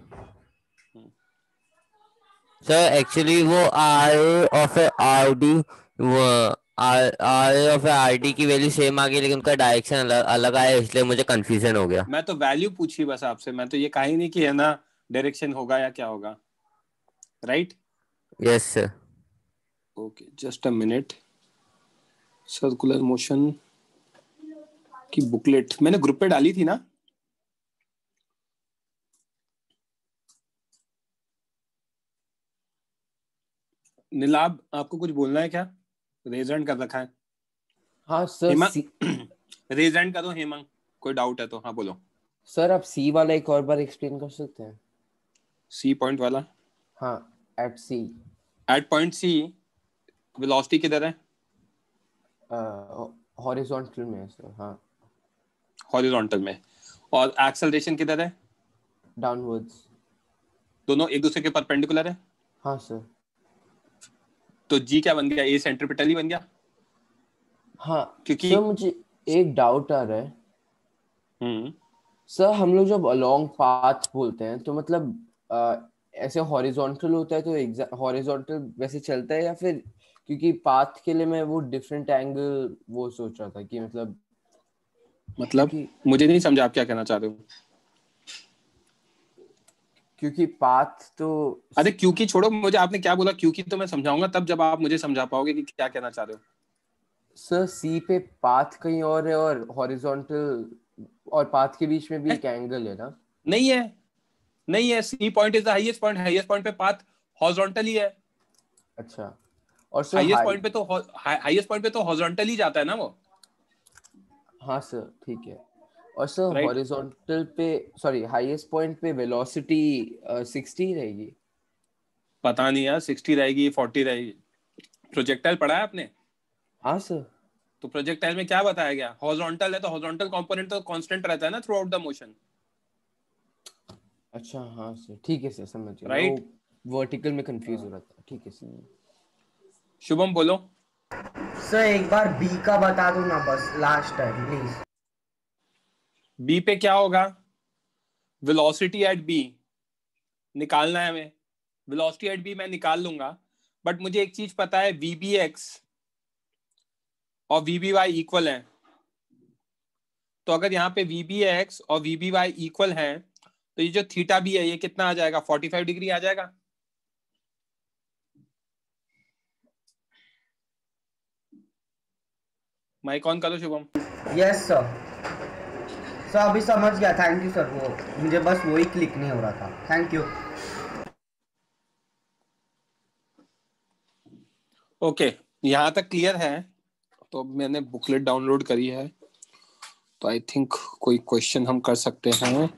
Sir actually वो आर ऑफ आर डी, वो आर ऑफ आर डी की वैल्यू सेम आ गई, लेकिन उनका डायरेक्शन अलग अलग आया, इसलिए मुझे कंफ्यूजन हो गया। मैं तो वैल्यू पूछी बस आपसे, मैं तो ये कहा ही नहीं कि है ना डायरेक्शन होगा या क्या होगा, right? Yes sir. Okay, just a minute. Circular motion की बुकलेट मैंने ग्रुप पे डाली थी ना? नीलाब, आपको कुछ बोलना है क्या? रेज हैंड कर रखा है। हाँ सर। रेज हैंड करो हेमंग, कोई डाउट है तो। हाँ बोलो सर। आप सी वाला एक और बार एक्सप्लेन कर सकते हैं? सी पॉइंट वाला? हाँ, एट सी। एट पॉइंट सी वेलोसिटी किधर है? हॉरिजॉन्टल में सर। हाँ, हॉरिजॉन्टल में। और एक्सेलरेशन किधर है? डाउनवर्ड्स। दोनों एक दूसरे के परपेंडिकुलर है? हाँ सर। तो जी क्या बन गया? ए सेंट्रीपिटल ही बन गया। हाँ क्योंकि सर, मुझे एक डाउट आ रहा है। सर हम लोग जब अलोंग पाथ बोलते हैं तो मतलब ऐसे हॉरिजॉन्टल होता है, तो हॉरिजॉन्टल वैसे चलता है, या फिर क्योंकि पाथ के लिए मैं वो डिफरेंट एंगल वो सोच रहा था कि मतलब मुझे नहीं समझा आप क्या कहना चाह रहे हो। क्योंकि पाथ तो अरे क्योंकि छोड़ो, मुझे आपने क्या बोला क्योंकि तो मैं समझाऊंगा तब जब आप मुझे समझा पाओगे कि क्या कहना चाह रहे हो। सर सी पे पाथ कहीं और है और हॉरिजॉन्टल और पाथ के बीच में भी एक एंगल है ना? नहीं है, नहीं है। C point is the highest point, highest point पे पाथ हॉरिजॉन्टल ही है। अच्छा। और सर हाईएस्ट पॉइंट पे तो हॉरिजॉन्टल ही जाता है ना वो। हाँ सर, ठीक है। और सर हॉरिजॉन्टल पे, सॉरी, हाईएस्ट पॉइंट पे वेलोसिटी 60 रहेगी? पता नहीं यार, 60 रहेगी 40 रहेगी। प्रोजेक्टाइल पढ़ा है आपने? हाँ सर। तो प्रोजेक्टाइल में क्या बताया गया? हॉरिजॉन्टल है तो हॉरिजॉन्टल कंपोनेंट तो कांस्टेंट रहता है ना थ्रू आउट द मोशन। अच्छा हाँ सर, ठीक है सर, समझ गया। राइट, वर्टिकल में कंफ्यूज हो रहा था। ठीक है सर। शुभम बोलो। सर एक बार बी का बता दो ना बस, लास्ट टाइम प्लीज। बी पे क्या होगा? वेलोसिटी एट बी निकालना है हमें। वेलोसिटी एट बी मैं निकाल लूंगा, बट मुझे एक चीज पता है, वी बी एक्स और वी बी वाई इक्वल है। तो अगर यहाँ पे वी बी एक्स और वी बी वाई इक्वल है तो ये जो थीटा बी है ये कितना आ जाएगा? 45 डिग्री आ जाएगा। माइक ऑन करो शुभम। Yes sir. सर अभी समझ गया, थैंक यू सर। वो मुझे बस वही क्लिक नहीं हो रहा था। Thank you. ओके, यहाँ तक क्लियर है? तो मैंने बुकलेट डाउनलोड करी है, तो आई थिंक कोई क्वेश्चन हम कर सकते हैं।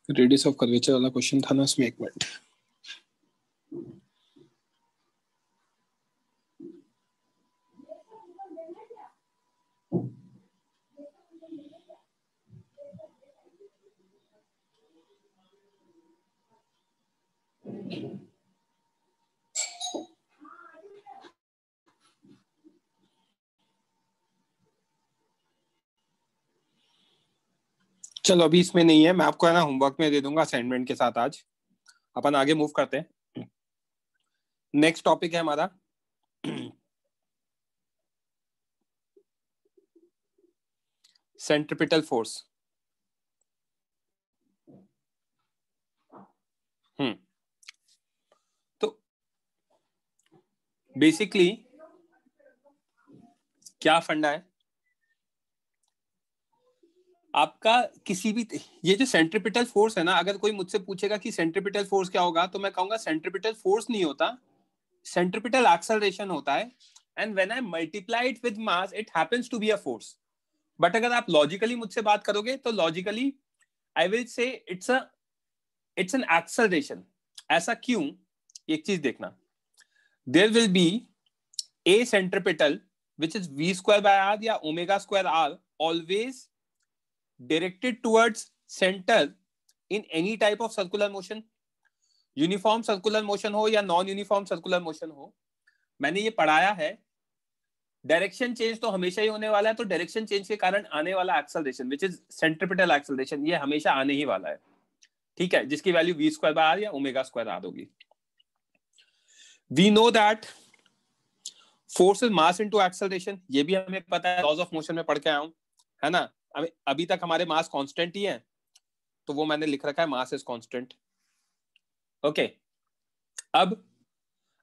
रेडियस ऑफ कर्वेचर वाला क्वेश्चन था ना इसमें, एक मिनट। चलो अभी इसमें नहीं है, मैं आपको है ना होमवर्क में दे दूंगा असाइनमेंट के साथ। आज अपन आगे मूव करते हैं। नेक्स्ट टॉपिक है हमारा सेंट्रिपिटल फोर्स। तो बेसिकली क्या फंडा है आपका, किसी भी ये जो सेंट्रिपिटल फोर्स है ना, अगर कोई मुझसे पूछेगा कि सेंट्रिपिटल फोर्स क्या होगा, तो मैं कहूंगा सेंट्रिपिटल फोर्स नहीं होता, सेंट्रिपिटल एक्सेलरेशन होता है। And when I multiply it with mass it happens to be a force. But अगर आप लॉजिकली मुझसे बात करोगे तो logically I will say it's an acceleration. ऐसा क्यों? एक चीज देखना, there will be a centripetal which is v square by r या omega square r always directed towards center in any type of circular motion, uniform circular motion हो या non uniform circular motion हो। मैंने ये पढ़ाया है, direction change तो हमेशा ही होने वाला है, तो डायरेक्शन चेंज के कारण आने वाला acceleration which is centripetal acceleration, ये हमेशा आने ही वाला है, ठीक है, जिसकी value v square by r या ओमेगा स्क्वायर r होगी। We know that force is mass into acceleration, ये भी हमें पता है, लॉज ऑफ मोशन में पढ़ के आया हूं, है ना। अभी तक हमारे मास कांस्टेंट ही है, तो वो मैंने लिख रखा है मास इज कांस्टेंट। ओके, अब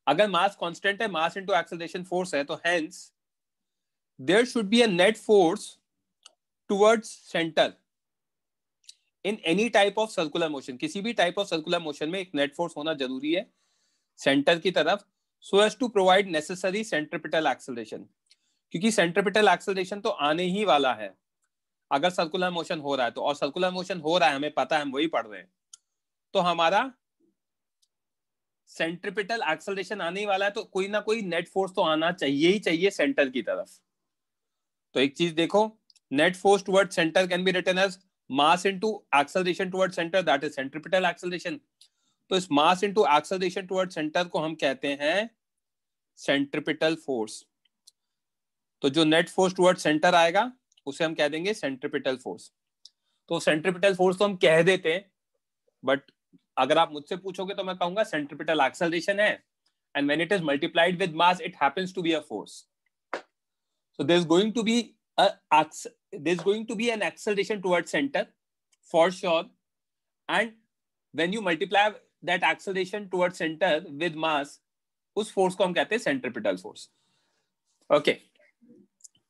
अगर मास कांस्टेंट है, मास इनटू एक्सेलरेशन फोर्स है, तो hence there should be a net force towards centre in any type of circular motion. किसी भी टाइप ऑफ सर्कुलर मोशन में एक नेट फोर्स होना जरूरी है सेंटर की तरफ, so as to provide necessary centripetal acceleration, क्योंकि सेंट्रिपिटल एक्सेलरेशन तो आने ही वाला है अगर सर्कुलर मोशन हो रहा है तो, और सर्कुलर मोशन हो रहा है हमें पता है, हम वही पढ़ रहे हैं, तो हमारा सेंट्रिपिटल एक्सेलरेशन आने ही वाला है, तो कोई ना कोई नेट फोर्स तो आना चाहिए ही चाहिए सेंटर की तरफ। तो एक चीज देखो, net force toward centre can be written as mass into acceleration toward centre, that is centripetal acceleration. तो इस mass into acceleration toward centre को हम कहते हैं सेंट्रिपिटल फोर्स। तो जो नेट फोर्स टुवर्ड सेंटर आएगा उसे हम कह देंगे सेंट्रिपिटल फोर्स। तो सेंट्रिपिटल फोर्स तो हम कह देते हैं, बट अगर आप मुझसे पूछोगे तो मैं कहूंगा सेंट्रिपिटल एक्सेलरेशन है, and when it is multiplied with mass it happens to be a force. So there is going to be an acceleration toward centre for sure, and when you multiply that acceleration toward centre with mass, उस force को हम कहते हैं centripetal force. Okay,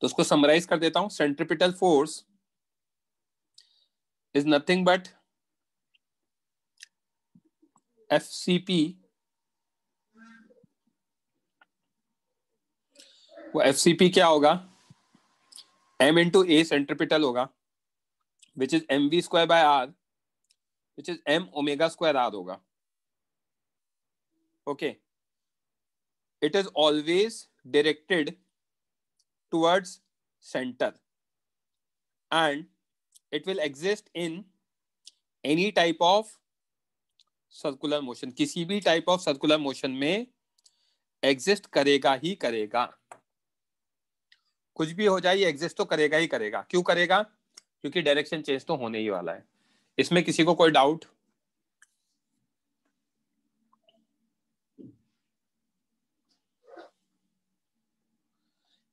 तो उसको summarise कर देता हूं। Centripetal force is nothing but FCP। वो FCP क्या होगा? m इंटू a सेंट्रिपिटल होगा, which is mv square by r, which is m omega square r होगा। Okay, it is always directed towards center and it will exist in any type of circular motion। किसी भी type of circular motion में exist करेगा ही करेगा, कुछ भी हो जाए ये exist तो करेगा ही करेगा। क्यों करेगा? क्योंकि डायरेक्शन चेंज तो होने ही वाला है। इसमें किसी को कोई डाउट?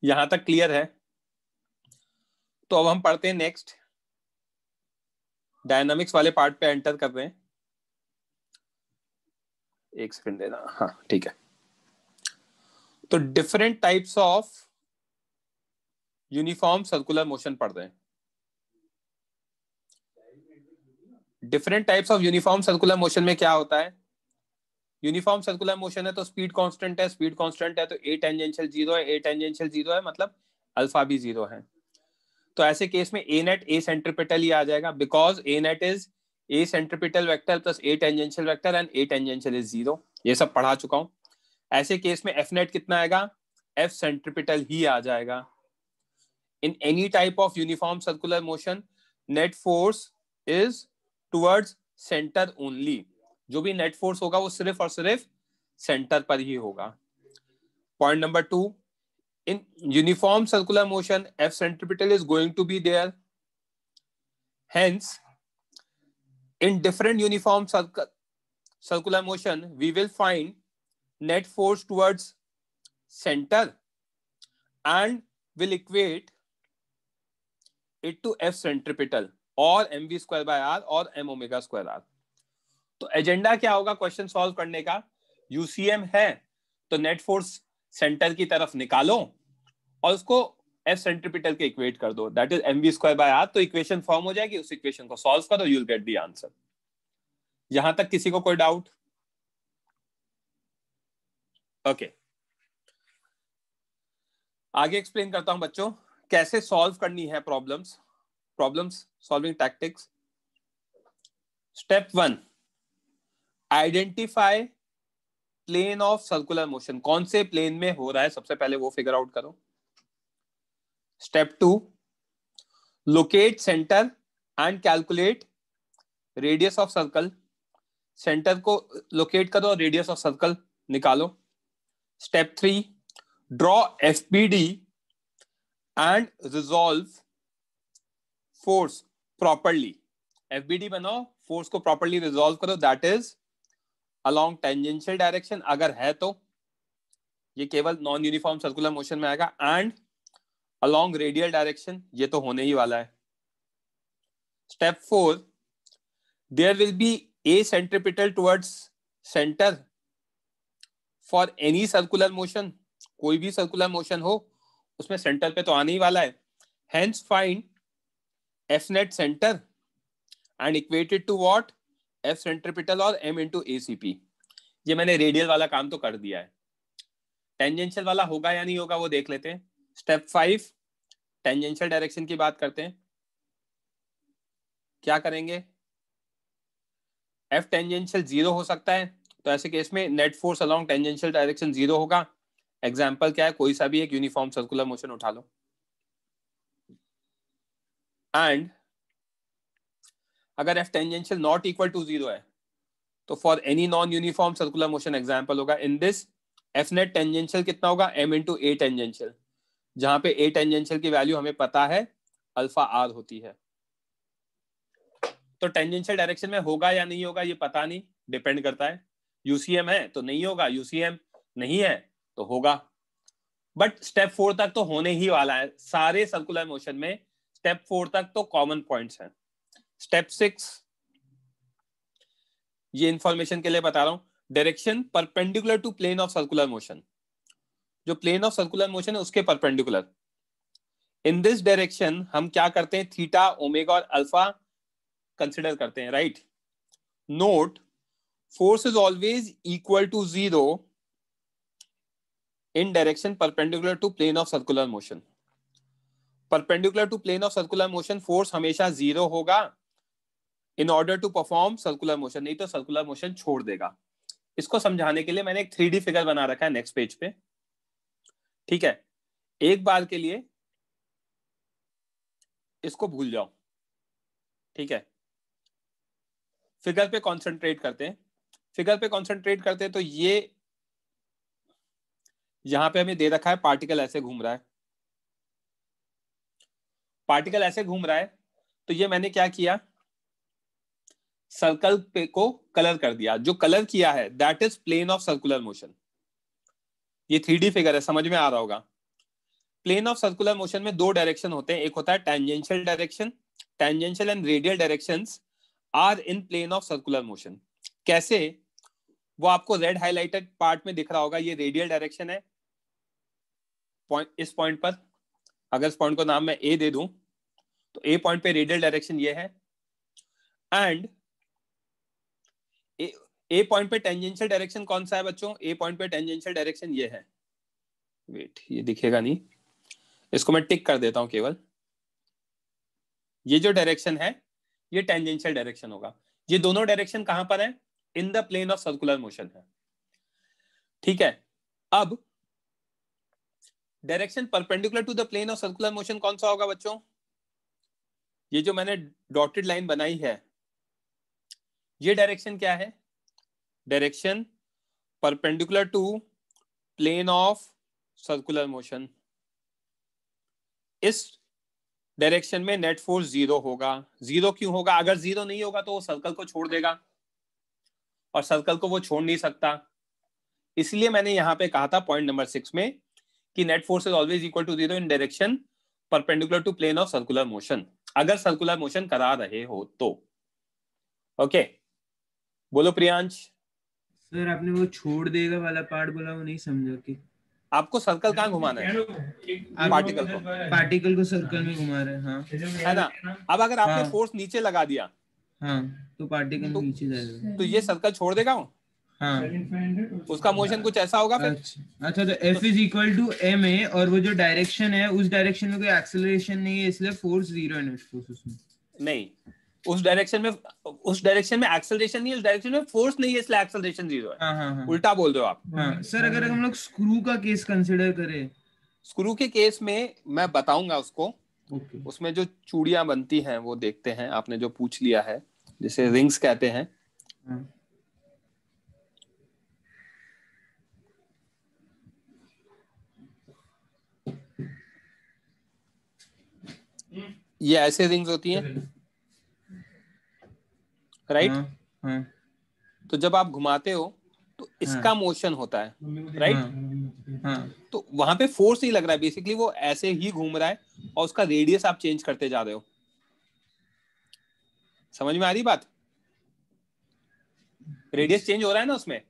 यहां तक क्लियर है? तो अब हम पढ़ते हैं नेक्स्ट, डायनामिक्स वाले पार्ट पे एंटर कर रहे हैं। एक सेकंड देना, हाँ ठीक है। तो different types of uniform circular motion पढ़ रहे हैं। Different types of uniform circular motion में क्या होता है? यूनिफॉर्म सर्कुलर मोशन है तो स्पीड कांस्टेंट है, स्पीड कांस्टेंट है तो ए टेंजेंशियल 0 है, ए टेंजेंशियल 0 है मतलब अल्फा भी 0 है। तो ऐसे केस में ए नेट ए सेंट्रिपिटल ही आ जाएगा, because A net is A centripetal vector plus A tangential vector and A tangential is 0। ये सब पढ़ा चुका हूं। ऐसे केस में F नेट कितना आएगा? F सेंट्रीपिटल ही आ जाएगा। In any type of uniform circular motion, net force is towards center only. जो भी net force होगा वो सिर्फ और सिर्फ center पर ही होगा। Point number 2, in uniform circular motion, F centripetal is going to be there. Hence, in different uniform circular motion, we will find net force towards center and will equate it to F centripetal और mv square by r और m omega square r। तो agenda क्या होगा question solve करने का? UCM है तो net force centre की तरफ निकालो और उसको F सेंट्रीपिटल के इक्वेट कर दो, that is mv square by r। तो इक्वेशन फॉर्म हो जाएगी, उस इक्वेशन को सॉल्व करो, you will get the answer. यहां तक किसी को कोई डाउट? ओके, आगे एक्सप्लेन करता हूं बच्चों कैसे सॉल्व करनी है problems solving tactics. Step 1, identify plane of circular motion. कौन से प्लेन में हो रहा है सबसे पहले वो फिगर आउट करो। Step 2, locate centre and calculate radius of circle. Centre को लोकेट करो और रेडियस ऑफ सर्कल निकालो। Step 3, draw FBD and resolve force properly। FBD बनाओ, force को properly resolve करो, that is along tangential direction अगर है तो, ये केवल नॉन यूनिफॉर्म सर्कुलर मोशन में आएगा, and along radial direction, ये तो होने ही वाला है। Step 4, there will be a centripetal towards center for any circular motion। कोई भी सर्कुलर मोशन हो उसमें सेंटर पे तो आने ही वाला है। Hence find F net center and equate it to what? F centripetal और m into ACP। ये मैंने रेडियल वाला काम तो कर दिया है। टेंजेंशियल वाला होगा या नहीं होगा वो देख लेते हैं। स्टेप 5, टेंजेंशियल डायरेक्शन की बात करते हैं। क्या करेंगे? F टेंजेंशियल 0 हो सकता है, तो ऐसे केस में net force along tangential direction 0 होगा। एग्जाम्पल क्या है? कोई सा भी एक यूनिफॉर्म सर्कुलर मोशन उठा लो। एंड अगर F tangential not equal to 0 है तो for any non uniform circular motion example होगा in this F net tangential कितना होगा? m इंटू A टेंजेंशियल, जहां पे A टेंजेंशियल की वैल्यू हमें पता है अल्फा आर होती है। तो टेंजेंशियल डायरेक्शन में होगा या नहीं होगा ये पता नहीं, डिपेंड करता है। यूसीएम है तो नहीं होगा, यूसीएम नहीं है तो होगा। बट स्टेप 4 तक तो होने ही वाला है। सारे सर्कुलर मोशन में स्टेप 4 तक तो कॉमन पॉइंट्स हैं। स्टेप 6, ये इंफॉर्मेशन के लिए बता रहा हूं, direction perpendicular to plane of circular motion. जो प्लेन ऑफ सर्कुलर मोशन है उसके परपेंडिकुलर। इन दिस डायरेक्शन हम क्या करते हैं? थीटा, ओमेगा और अल्फा कंसिडर करते हैं, right? Note, force is always equal to 0 in direction perpendicular to plane of circular motion। perpendicular to plane of circular motion force हमेशा 0 होगा in order to perform circular motion, नहीं तो circular motion छोड़ देगा। इसको समझाने के लिए मैंने एक 3D फिगर बना रखा है नेक्स्ट पेज पे, ठीक है? एक बार के लिए इसको भूल जाओ, ठीक है? फिगर पे कॉन्सेंट्रेट करते हैं। फिगर पे कॉन्सेंट्रेट करते हैं तो ये यहां पे हमें दे रखा है पार्टिकल ऐसे घूम रहा है, पार्टिकल ऐसे घूम रहा है। तो ये मैंने क्या किया? सर्कल पे को कलर कर दिया। जो कलर किया है that is plane of circular motion. ये 3D फिगर है, समझ में आ रहा होगा। प्लेन ऑफ सर्कुलर मोशन में 2 डायरेक्शन होते हैं, एक होता है tangential direction. Tangential and radial directions are in plane of circular motion. कैसे? वो आपको रेड हाईलाइटेड पार्ट में दिख रहा होगा, ये रेडियल डायरेक्शन है। इस पॉइंट पर अगर इस पॉइंट को नाम मैं ए दे दूं तो ए पॉइंट पे रेडियल डायरेक्शन ये है, एंड ए पॉइंट पे टेंजेंशियल डायरेक्शन कौन सा है बच्चों? ए पॉइंट पे टेंजेंशियल डायरेक्शन ये है। वेट, ये दिखेगा नहीं, इसको मैं टिक कर देता हूं केवल। ये जो डायरेक्शन है ये टेंजेंशियल डायरेक्शन होगा। ये दोनों डायरेक्शन कहां पर है? In the plane of circular motion है। ठीक है, अब direction perpendicular to the plane of circular motion कौन सा होगा बच्चों? ये जो मैंने डॉटेड लाइन बनाई है, ये डायरेक्शन क्या है? Direction perpendicular to plane of circular motion. इस डायरेक्शन में नेट फोर्स 0 होगा। 0 क्यों होगा? अगर 0 नहीं होगा तो वो सर्कल को छोड़ देगा, और सर्कल को वो छोड़ नहीं सकता। इसलिए मैंने यहां पे कहा था पॉइंट नंबर 6 में कि net force is always equal to 0 in direction perpendicular to plane of circular motion, अगर सर्कुलर मोशन करा रहे हो तो। ओके, बोलो प्रियांश। सर आपने वो छोड़ देगा वाला पार्ट बोला, वो नहीं समझा कि आपको सर्कल कहाँ घुमाना है? पार्टिकल को सर्कल में घुमा रहे हैं। हाँ है ना? अब अगर आपने हाँ। फोर्स नीचे लगा दिया हाँ तो पार्टिकल नीचे जाएगा। तो ये सर्कल छोड़ देगा वो? हाँ उसका मोशन कुछ ऐसा होगा फिर। अच्छा तो F is equal to m a, और वो जो डायरेक्शन है उस डायरेक्शन में कोई एक्सेलरेशन नहीं है, इसलिए फोर्स 0 है नेट फोर्स उसमें। नहीं, उस डायरेक्शन में एक्सेलरेशन नहीं है, उस डायरेक्शन में फोर्स नहीं है, इसलिए एक्सेलरेशन 0 है। हाँ हाँ हाँ उल्टा बोल रहे हो आप। हाँ सर, अगर हम लोग स्क्रू का केस कंसिडर करें, स्क्रू के केस में मैं बताऊंगा उसको। ओके उसमें जो चूड़ियां बनती हैं वो देखते हैं। आपने जो पूछ लिया है, जिसे रिंग्स कहते हैं, हाँ ये ऐसे रिंग्स होती हैं, राइट? हाँ तो जब आप घुमाते हो तो इसका मोशन होता है, राइट? हाँ तो वहां पे फोर्स नहीं लग रहा है, बेसिकली वो ऐसे ही घूम रहा है और उसका रेडियस आप चेंज करते जा रहे हो। समझ में आ रही बात? रेडियस चेंज हो रहा है ना उसमें,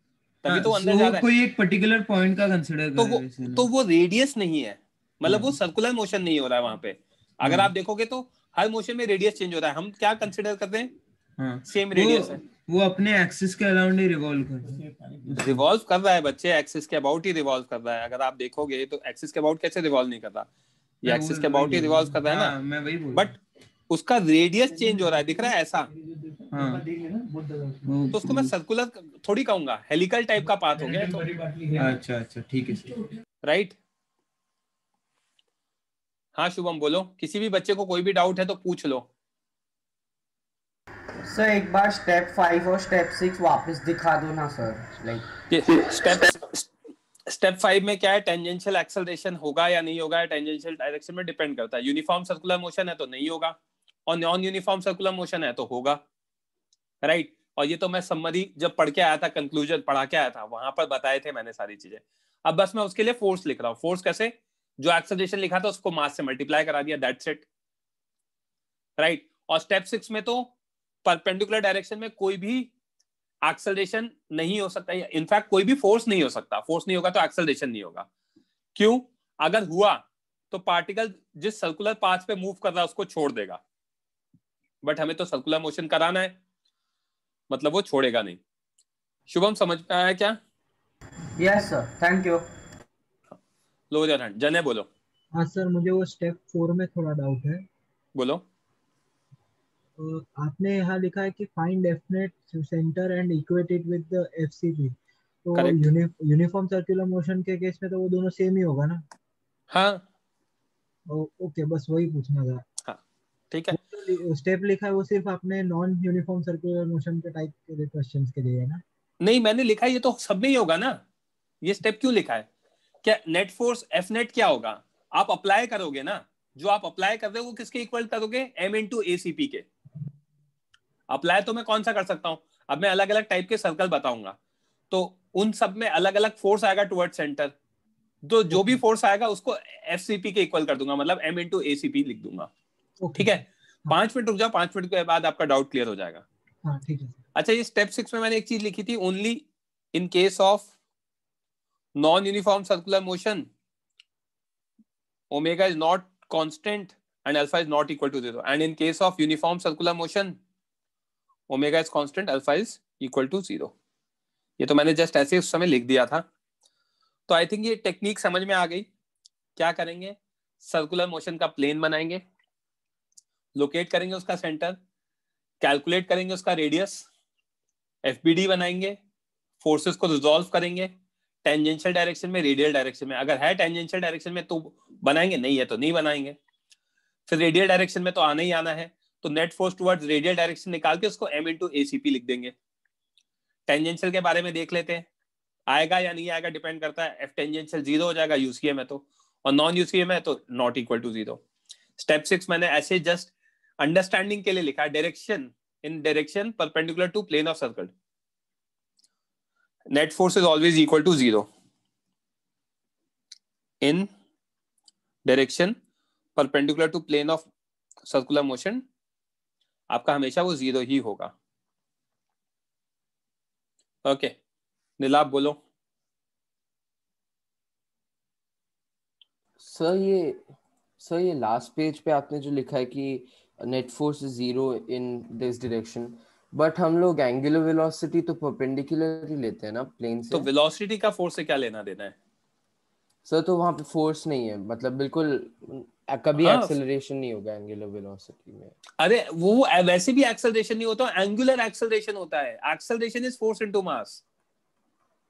तभी तो अंदर जा रहा है। कोई एक पर्टिकुलर पॉइंट का कंसिडर तो वो रेडियस नहीं है, मतलब वो सर्कुलर मोशन नहीं हो रहा है वहां पे। अगर आप देखोगे तो हर मोशन में रेडियस चेंज हो रहा है। हम क्या कंसिडर करते हैं? सेम रेडियस है। वो अपने एक्सिस के अराउंड ही रिवॉल्व कर रहा है बच्चे, एक्सिस के अबाउट ही रिवॉल्व कर रहा है। अगर आप देखोगे तो एक्सिस के अबाउट कैसे रिवॉल्व नहीं कर रहा, ये एक्सिस के अबाउट ही रिवॉल्व कर रहा है ना। मैं वही बोल, बट उसका रेडियस चेंज हो रहा है, दिख रहा है ऐसा। तो उसको मैं सर्कुलर थोड़ी कहूंगा, हेलिकल टाइप का पाथ हो गया तो। अच्छा ठीक है, राइट। हाँ शुभम बोलो, किसी भी बच्चे को कोई भी डाउट है तो पूछ लो। सर एक बार स्टेप 5 और स्टेप 6 वापस दिखा दो ना सर। लाइक स्टेप 5 में क्या है? टेंजेंशियल एक्सेलरेशन होगा या नहीं होगा, टेंजेंशियल डायरेक्शन में डिपेंड करता है। यूनिफॉर्म सर्कुलर मोशन है तो नहीं होगा, और नॉन यूनिफॉर्म सर्कुलर मोशन है तो होगा, राइट? और ये तो मैं समरी जब पढ़ के आया था, कंक्लूजन पढ़ा के आया था, वहां पर बताए थे मैंने सारी चीजें। अब बस मैं उसके लिए फोर्स लिख रहा हूँ। फोर्स कैसे? जो एक्सेलरेशन लिखा था उसको मास से मल्टीप्लाई करा दिया, दैट्स इट, राइट? और स्टेप 6 में तो परपेंडिकुलर डायरेक्शन में कोई भी एक्सेलरेशन नहीं हो सकता, इनफैक्ट कोई भी फोर्स नहीं हो सकता। फोर्स नहीं होगा तो एक्सेलरेशन नहीं होगा। क्यों? अगर हुआ तो पार्टिकल जिस सर्कुलर पाथ पे मूव कर रहा है उसको छोड़ देगा, बट हमें तो सर्कुलर मोशन कराना है, मतलब वो छोड़ेगा नहीं। शुभम समझ में आया क्या? Yes sir, thank you. लो जन, जने बोलो। हाँ सर, मुझे वो स्टेप 4 में थोड़ा डाउट है। बोलो। आपने यहाँ लिखा है कि find definite centre and equate it with the FCP, तो यूनिफॉर्म सर्कुलर मोशन के केस में तो वो दोनों सेम ही होगा ना? हाँ ओके, बस वही पूछना था। हाँ ठीक है। स्टेप लिखा है वो सिर्फ आपने नॉन यूनिफॉर्म सर्कुलर मोशन के टाइप के क्वेश्चंस के लिए है ना? नहीं, मैंने लिखा है ये तो सब में ही होगा ना। ये स्टेप क्यों लिखा है? क्या नेट फोर्स एफ नेट क्या होगा? आप अप्लाई करोगे ना, जो आप अप्लाई कर रहे हो वो किसके इक्वल करोगे? एम इंटू एसीपी के। अप्लाई तो मैं कौन सा कर सकता हूं? अब मैं अलग अलग टाइप के सर्कल बताऊंगा, तो उन सब में अलग अलग फोर्स आएगा टुवर्ड सेंटर। तो जो भी फोर्स आएगा उसको एफसीपी के इक्वल कर दूंगा, मतलब एम इंटू एसीपी लिख दूंगा। ठीक है, 5 मिनट रुक जाओ, 5 मिनट के बाद आपका डाउट क्लियर हो जाएगा। हाँ ठीक है। अच्छा, ये स्टेप 6 में मैंने एक चीज लिखी थी, only in case of non uniform circular motion omega is not constant and alpha is not equal to 0, and in case of uniform circular motion omega is constant, alpha is equal to 0. ये तो मैंने just ऐसे उस समय लिख दिया था। तो आई थिंक ये टेक्निक समझ में आ गई। क्या करेंगे? सर्कुलर मोशन का प्लेन बनाएंगे, लोकेट करेंगे उसका सेंटर, कैलकुलेट करेंगे उसका रेडियस, FBD बनाएंगे, फोर्सेस को रिजॉल्व करेंगे, टेंजेंशियल डायरेक्शन में, रेडियल डायरेक्शन में। अगर है टेंजेंशियल डायरेक्शन में तो बनाएंगे, नहीं है तो नहीं बनाएंगे। फिर रेडियल डायरेक्शन में तो आना ही आना है, तो net force towards radial direction निकाल के उसको m into ACP लिख देंगे। टेंजेंशियल के बारे में देख लेते हैं, आएगा या नहीं आएगा डिपेंड करता है। F टेंजेंशियल 0 हो जाएगा UCM है तो, और नॉन UCM है तो नॉट इक्वल टू 0। स्टेप 6 मैंने ऐसे जस्ट अंडरस्टैंडिंग के लिए लिखा, direction in direction perpendicular to plane of circle, net force is always equal to 0 in direction perpendicular to plane of circular motion, आपका हमेशा वो 0 ही होगा। ओके नीलाभ बोलो। सर ये लास्ट पेज पे आपने जो लिखा है कि net force is 0 in this direction, but हम लोग एंगुलर वेलोसिटी तो परपेंडिकुलर ही लेते हैं ना प्लेन से। तो वेलोसिटी का फोर्स से क्या लेना देना है सर? तो वहां पे फोर्स नहीं है, मतलब बिल्कुल कभी एक्सेलरेशन नहीं होगा एंगुलर वेलोसिटी में। अरे वो वैसे भी एक्सेलरेशन नहीं होता, एंगुलर एक्सेलरेशन होता है। Acceleration is force into mass.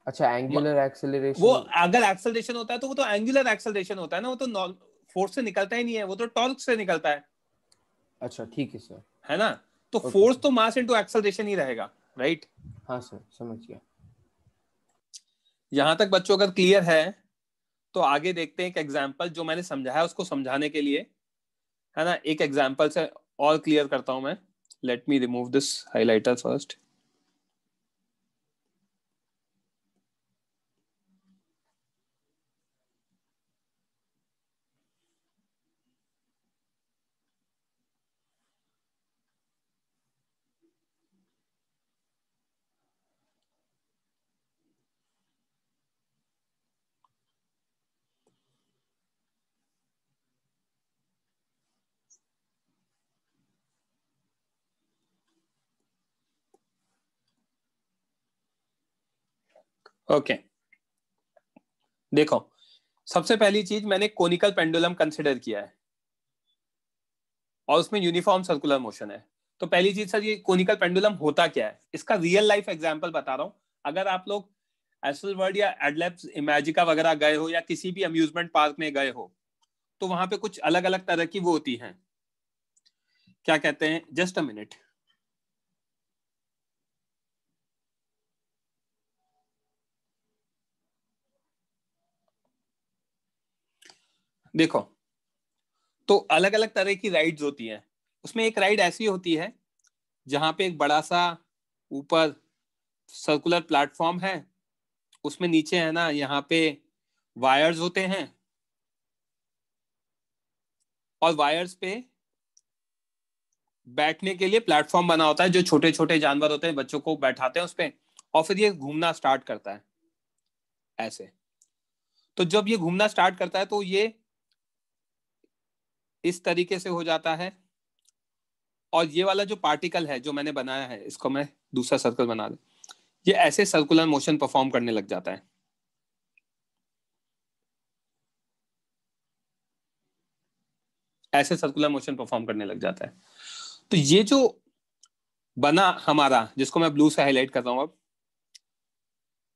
अच्छा, एंगुलर एक्सेलरेशन, वो अगर एक्सेलरेशन होता है तो वो तो एंगुलर एक्सेलरेशन होता है ना, वो तो फोर्स से निकलता ही नहीं है, वो तो टॉर्क से निकलता है। अच्छा ठीक है सर, है ना। तो फोर्स तो मास इनटू एक्सेलरेशन ही रहेगा, राइट? हाँ सर, समझ गया। यहां तक बच्चों अगर क्लियर है तो आगे देखते हैं एक एग्जांपल जो मैंने समझाया उसको समझाने के लिए, है ना। एक एग्जांपल से और क्लियर करता हूं मैं। Let me remove this highlighter first. Okay देखो, सबसे पहली चीज मैंने कोनिकल पेंडुलम कंसिडर किया है और उसमें यूनिफॉर्म सर्कुलर मोशन है। तो पहली चीज सर, ये कोनिकल पेंडुलम होता क्या है, इसका रियल लाइफ एग्जांपल बता रहा हूं। अगर आप लोग एस्ट्रलवर्ल्ड या एडलेब्स इमेजिका वगैरह गए हो या किसी भी अम्यूजमेंट पार्क में गए हो तो वहां पे कुछ अलग अलग तरह की वो होती हैं, क्या कहते हैं, जस्ट अ मिनट। देखो, तो अलग अलग तरह की राइड्स होती हैं। उसमें एक राइड ऐसी होती है जहां पे एक बड़ा सा ऊपर सर्कुलर प्लेटफॉर्म है, उसमें नीचे है ना यहाँ पे वायर्स होते हैं, और वायर्स पे बैठने के लिए प्लेटफॉर्म बना होता है, जो छोटे छोटे जानवर होते हैं बच्चों को बैठाते हैं उस पे, और फिर ये घूमना स्टार्ट करता है ऐसे। तो जब ये घूमना स्टार्ट करता है तो ये इस तरीके से हो जाता है, और ये वाला जो पार्टिकल है जो मैंने बनाया है, इसको मैं दूसरा सर्कल बना दूं, ये ऐसे सर्कुलर मोशन परफॉर्म करने लग जाता है। ऐसे सर्कुलर मोशन परफॉर्म करने लग जाता है। तो ये जो बना हमारा, जिसको मैं ब्लू से हाईलाइट कर रहा हूं अब,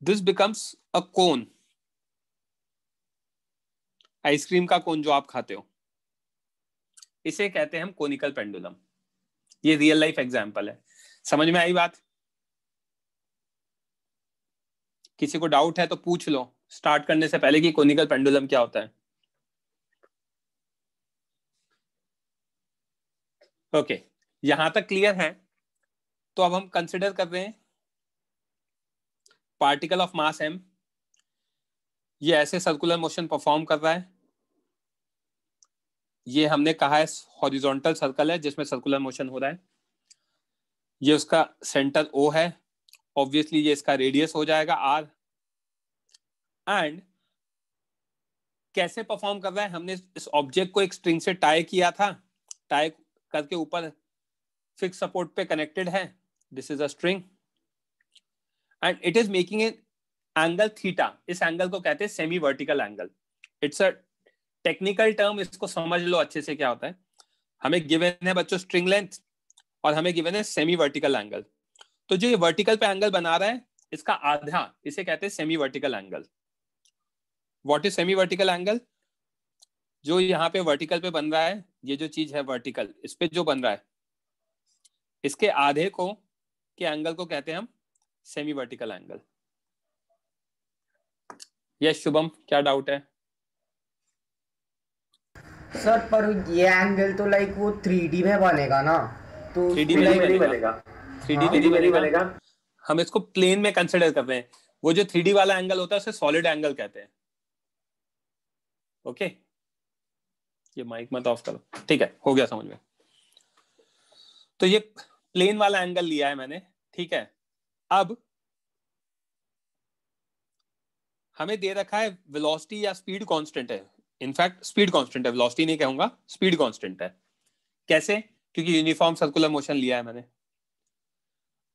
this becomes a cone. Ice cream का कोन जो आप खाते हो, इसे कहते हैं हम कोनिकल पेंडुलम। ये रियल लाइफ एग्जांपल है। समझ में आई बात? किसी को डाउट है तो पूछ लो स्टार्ट करने से पहले कि कोनिकल पेंडुलम क्या होता है। ओके, यहां तक क्लियर है। तो अब हम कंसिडर कर रहे हैं पार्टिकल ऑफ मास m, ये ऐसे सर्कुलर मोशन परफॉर्म कर रहा है। ये हमने कहा है हॉरिजॉन्टल सर्कल है जिसमें सर्कुलर मोशन हो रहा है। ये उसका सेंटर O है, ऑब्वियसली ये इसका रेडियस हो जाएगा r। एंड कैसे परफॉर्म कर रहा है, हमने इस ऑब्जेक्ट को एक स्ट्रिंग से टाई किया था, टाई करके ऊपर फिक्स सपोर्ट पे कनेक्टेड है। This is a string and it is making an angle theta. इस एंगल को कहते हैं semi vertical angle. It's a technical term, इसको समझ लो अच्छे से क्या होता है। हमें गिवन है बच्चों स्ट्रिंग लेंथ और हमें गिवन है सेमी वर्टिकल एंगल। तो जो ये वर्टिकल पे एंगल बना रहा है इसका आधा, इसे कहते हैं semi vertical angle. What is semi vertical angle? जो यहाँ पे वर्टिकल पे बन रहा है, ये जो चीज है वर्टिकल, इस पे जो बन रहा है, इसके आधे को के एंगल को कहते हैं हम semi vertical angle. Yes Shubham, क्या डाउट है? सर पर ये एंगल तो लाइक वो 3D में बनेगा ना, तो 3D में नहीं बनेगा। 3D में नहीं बनेगा, हम इसको प्लेन में कंसिडर कर रहे हैं। वो जो 3D वाला एंगल होता है उसे सॉलिड एंगल कहते हैं। ओके, ये माइक मत ऑफ करो, ठीक है, हो गया समझ में। तो ये प्लेन वाला एंगल लिया है मैंने, ठीक है। अब हमें दे रखा है वेलोसिटी या स्पीड कांस्टेंट है, इनफैक्ट स्पीड कांस्टेंट है, वेलोसिटी नहीं कहूंगा, स्पीड कांस्टेंट है। कैसे? क्योंकि यूनिफॉर्म सर्कुलर मोशन लिया है मैंने।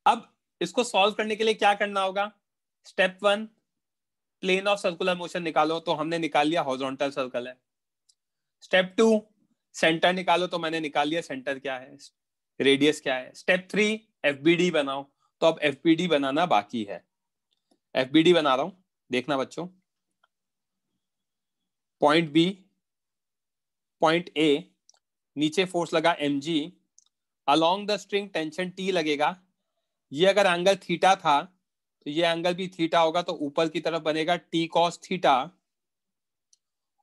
अब इसको सॉल्व करने के लिए क्या करना होगा? Step 1, plane of circular motion निकालो, तो हमने निकाल लिया हॉरिजॉन्टल सर्कल है। स्टेप 2, सेंटर निकालो, तो मैंने निकाल लिया सेंटर क्या है, रेडियस क्या है। स्टेप 3, एफबीडी बनाओ, तो अब एफबीडी बनाना बाकी है। एफबीडी बना रहा हूं, देखना बच्चों। पॉइंट बी, पॉइंट ए, नीचे फोर्स लगा mg, along the string tension T लगेगा। ये अगर एंगल थीटा था तो ये एंगल भी थीटा होगा, तो ऊपर की तरफ बनेगा T cos थीटा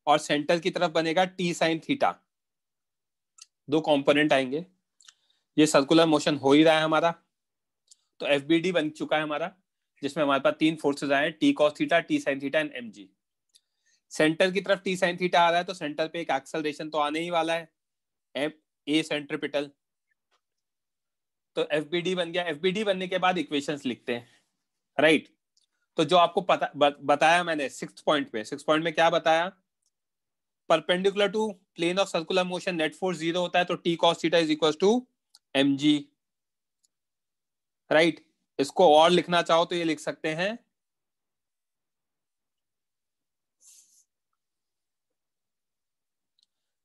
और सेंटर की तरफ बनेगा T sin थीटा। दो कंपोनेंट आएंगे। ये सर्कुलर मोशन हो ही रहा है हमारा, तो एफबीडी बन चुका है हमारा, जिसमें हमारे पास 3 फोर्सेस आए, T cos theta, T sin theta and mg। Centre की तरफ T sin थीटा आ रहा है, तो सेंटर पे एक एक्सेलरेशन तो आने ही वाला है, ए सेंट्रिपिटल। तो एफबीडी बन गया। एफबीडी बनने के बाद इक्वेशंस लिखते हैं, राइट। तो जो आपको बताया मैंने 6th पॉइंट पे, 6th पॉइंट में क्या बताया? Perpendicular to plane of circular motion net force 0 होता है, तो T cos theta is equal to mg, right. इसको और लिखना चाहो तो ये लिख सकते हैं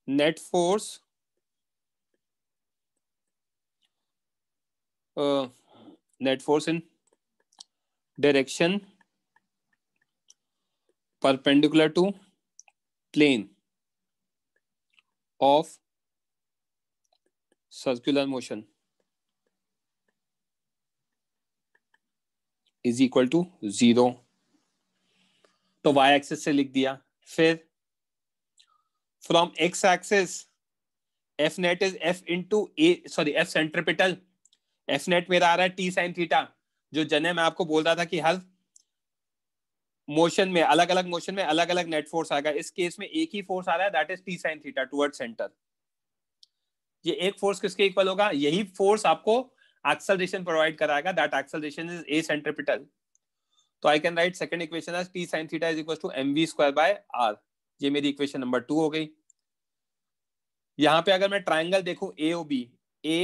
net force in direction perpendicular to plane of circular motion is equal to 0। तो y एक्सिस से लिख दिया। फिर from x axis f net is f into f centripetal. F net मेरा आ रहा है T sin थीटा, जो जने मैं आपको बोल रहा था कि हर मोशन में, अलग अलग मोशन में अलग अलग नेट फोर्स आएगा। इस केस में एक ही फोर्स आ रहा है, that is T sin theta toward centre. ये एक फोर्स किसके इक्वल होगा? यही फोर्स आपको एक्सेलरेशन प्रोवाइड कराएगा, that acceleration is a centripetal. तो I can write second equation as T sin theta is equal to mv square by r। ये मेरी इक्वेशन नंबर 2 हो गई। यहां पे अगर मैं ट्राइंगल देखूं AOB, A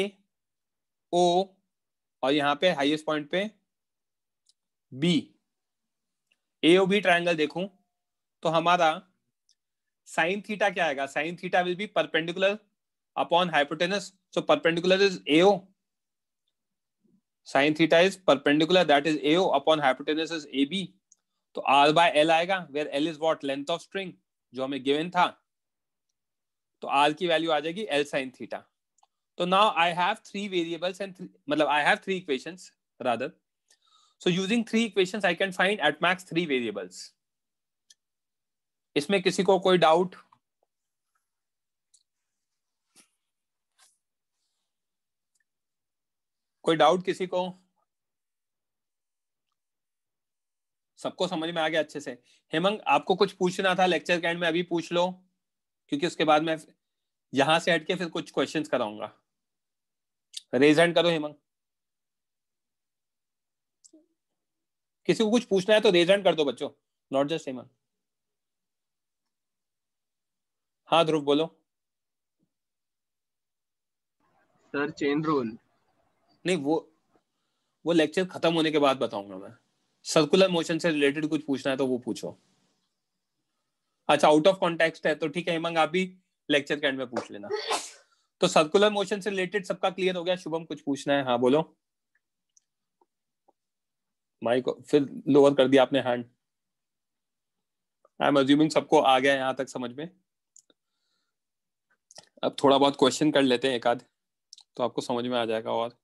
O और यहाँ पे हाईएस्ट पॉइंट पे B, AOB ट्राइंगल देखूं तो हमारा साइन थीटा क्या आएगा? Sine theta will be perpendicular upon hypotenuse, so perpendicular is AO। Sine theta is perpendicular, that is AO upon hypotenuse is AB। तो R बाय L आएगा, where L is what? Length of string, जो हमें given था। तो R की value आ जाएगी L sin theta. So now I have 3 variables and I have 3 equations rather. So using 3 equations I can find at max 3 variables. इसमें किसी को कोई डाउट? कोई डाउट किसी को? सबको समझ में आ गया अच्छे से? हेमंग, आपको कुछ पूछना था लेक्चर के एंड में, अभी पूछ लो, क्योंकि उसके बाद मैं यहां से हट के फिर कुछ क्वेश्चंस कराऊंगा। रेज हैंड करो हेमंग। किसी को कुछ पूछना है तो रेज हैंड कर दो बच्चों, नॉट जस्ट हेमंग। हाँ ध्रुव बोलो। सर चेन रूल नहीं, वो लेक्चर खत्म होने के बाद बताऊंगा मैं। सर्कुलर मोशन से रिलेटेड कुछ पूछना है तो वो पूछो। अच्छा, आउट ऑफ कॉन्टेक्स्ट है तो ठीक है हेमंग, आप भी लेक्चर के एंड में पूछ लेना। तो सर्कुलर मोशन से रिलेटेड सबका क्लियर हो गया? शुभम कुछ पूछना है? हाँ बोलो। माइक फिर लोअर कर दिया आपने हैंड। आई एम अज्यूमिंग सबको आ गया यहाँ तक समझ में। अब थोड़ा बहुत क्वेश्चन कर लेते हैं एक आध, तो आपको समझ में आ जाएगा। और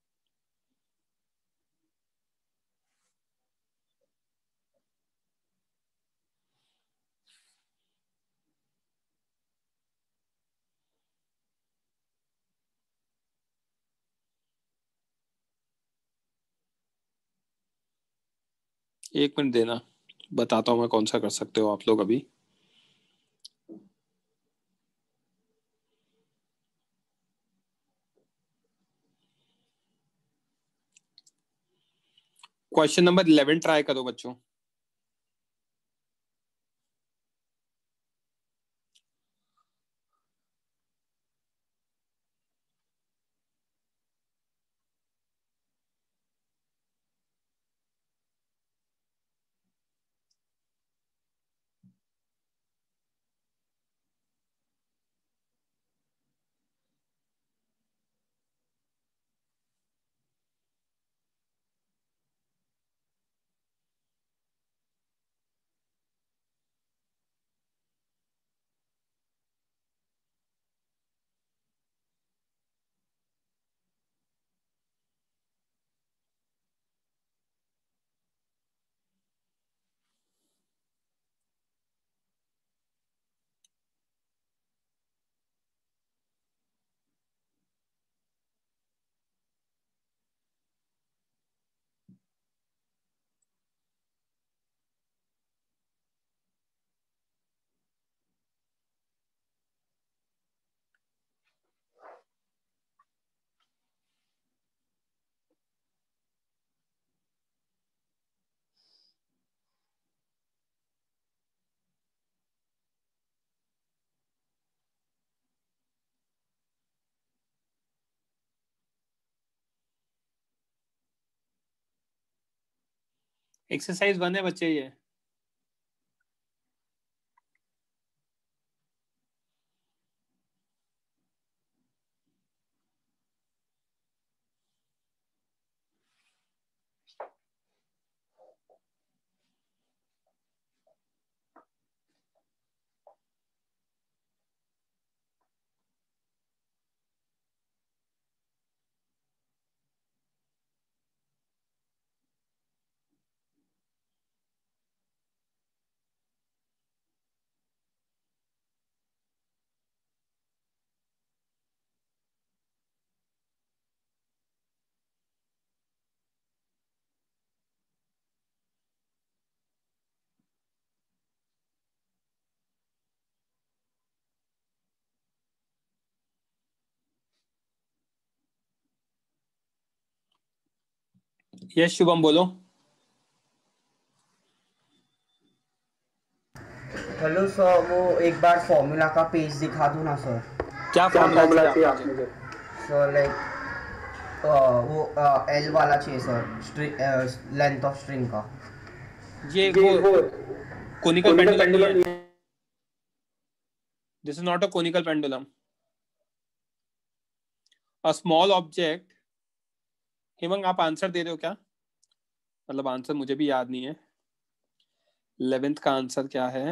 एक मिनट देना, बताता हूँ मैं कौन सा कर सकते हो आप लोग अभी। क्वेश्चन नंबर 11 ट्राई करो बच्चों। एक्सरसाइज 1 है बच्चे ये। यस शुभम बोलो। हेलो सर, वो एक बार फॉर्मूला का पेज दिखा दो ना सर। क्या फॉर्मूला चाहिए आप मुझे? सर लाइक वो एल वाला चाहिए सर, लेंथ ऑफ स्ट्रिंग का। ये वो conical pendulum. This is not a conical pendulum. A small object. Hemang आप आंसर दे रहे हो क्या? मतलब आंसर मुझे भी याद नहीं है। 11th का आंसर क्या है?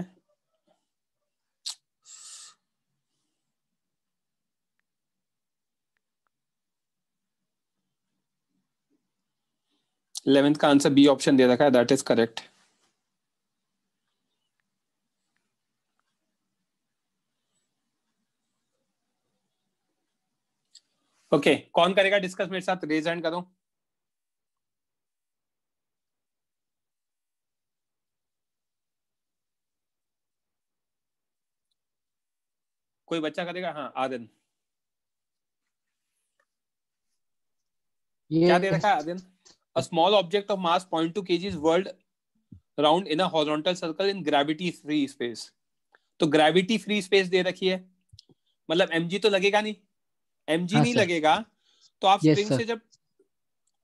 इलेवेंथ का आंसर बी ऑप्शन दे रखा है, दैट इज करेक्ट। ओके, कौन करेगा डिस्कस मेरे साथ? रेज हैंड करो। कोई बच्चा करेगा? हाँ आदिन। क्या दे रखा है आदिन? A small object of mass 0.2 kg is whirled round in a horizontal circle in gravity free space. तो ग्रेविटी फ्री स्पेस दे रखी है, मतलब mg तो लगेगा नहीं। mg नहीं लगेगा तो आप स्प्रिंग से जब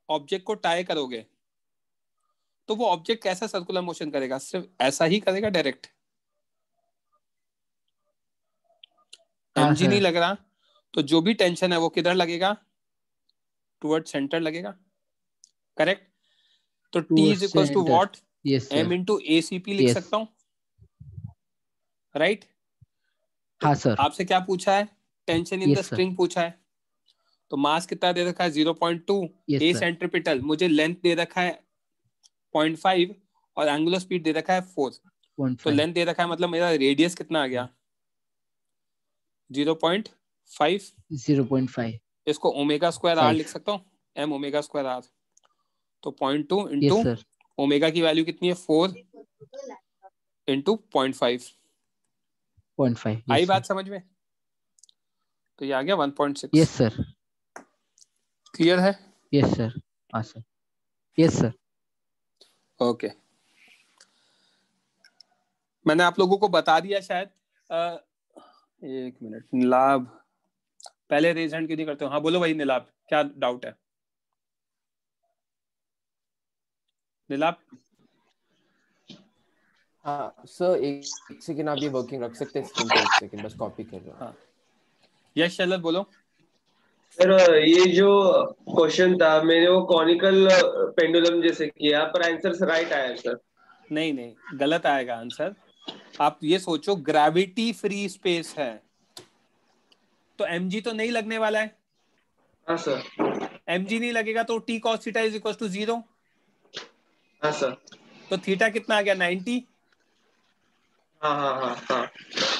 ऑब्जेक्ट को टाई करोगे तो वो ऑब्जेक्ट कैसा सर्कुलर मोशन करेगा? सिर्फ ऐसा ही करेगा डायरेक्ट। mg नहीं लग रहा तो जो भी टेंशन है वो किधर लगेगा? टुवर्ड सेंटर लगेगा। करेक्ट। तो T is equals to what? Yes sir. M into ACP लिख Yes. सकता हूँ, राइट? हाँ सर. आपसे क्या पूछा है? Tension in the Yes sir. Spring पूछा है। तो मास कितना दे रखा है? 0.2। Yes ए sir. सेंट्रीपिटल, मुझे लेंथ दे रखा है 0.5 और एंगुलर स्पीड दे रखा है 4। तो 0.5. लेंथ दे रखा है, मतलब मेरा रेडियस कितना आ गया? 0.5। 0.5. इसको ओमेगा स्क्वायर आर 5. लिख सकता हूँ, एम ओमेगा स्क्वायर आर। तो 0.2 Yes इंटू sir. ओमेगा की वैल्यू कितनी है? 4 इंटू 0.5। 0.5. आई Yes sir. बात समझ में? तो ये आ गया 1.6। Yes sir. क्लियर है? Yes sir. हाँ सर. Yes sir. ओके मैंने आप लोगों को बता दिया शायद। एक मिनट, नीलाभ पहले रेज हैंड क्यों नहीं करते हो? हाँ बोलो भाई नीलाभ, क्या डाउट है? नीलाभ? हाँ सर, एक सेकंड आप ये वर्किंग रख सकते हैं स्क्रीन पे, एक सेकंड बस कॉपी कर रहा हूँ। हाँ यश शलत बोलो। सर ये जो क्वेश्चन था मैंने वो कॉनिकल पेंडुलम जैसे किया, पर आंसर राइट आया सर। नहीं नहीं, गलत आएगा आंसर। आप ये सोचो ग्रेविटी फ्री स्पेस है, तो mg तो नहीं लगने वाला है। हाँ सर। mg नहीं लगेगा तो t cos theta is equal to 0। हाँ सर। तो थीटा कितना आ गया? 90। हाँ हाँ हाँ हाँ।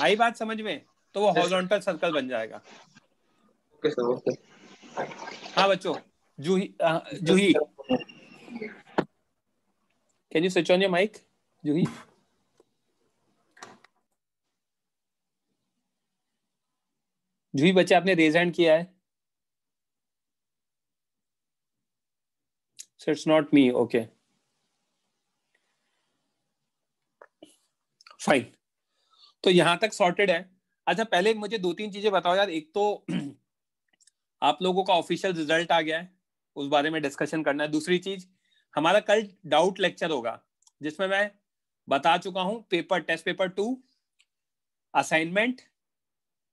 आई बात समझ में? तो वो हॉरिजॉन्टल सर्कल बन जाएगा। Okay sir, okay. हाँ बच्चों, Juhi can you switch on your mic? Juhi बच्चे आपने रेज हैंड किया है? So it's not me, okay fine. तो यहां तक सॉर्टेड है। अच्छा पहले मुझे 2-3 चीजें बताओ यार। एक तो आप लोगों का ऑफिशियल रिजल्ट आ गया है, उस बारे में डिस्कशन करना है। दूसरी चीज, हमारा कल डाउट लेक्चर होगा जिसमें मैं बता चुका हूं पेपर, टेस्ट पेपर 2 असाइनमेंट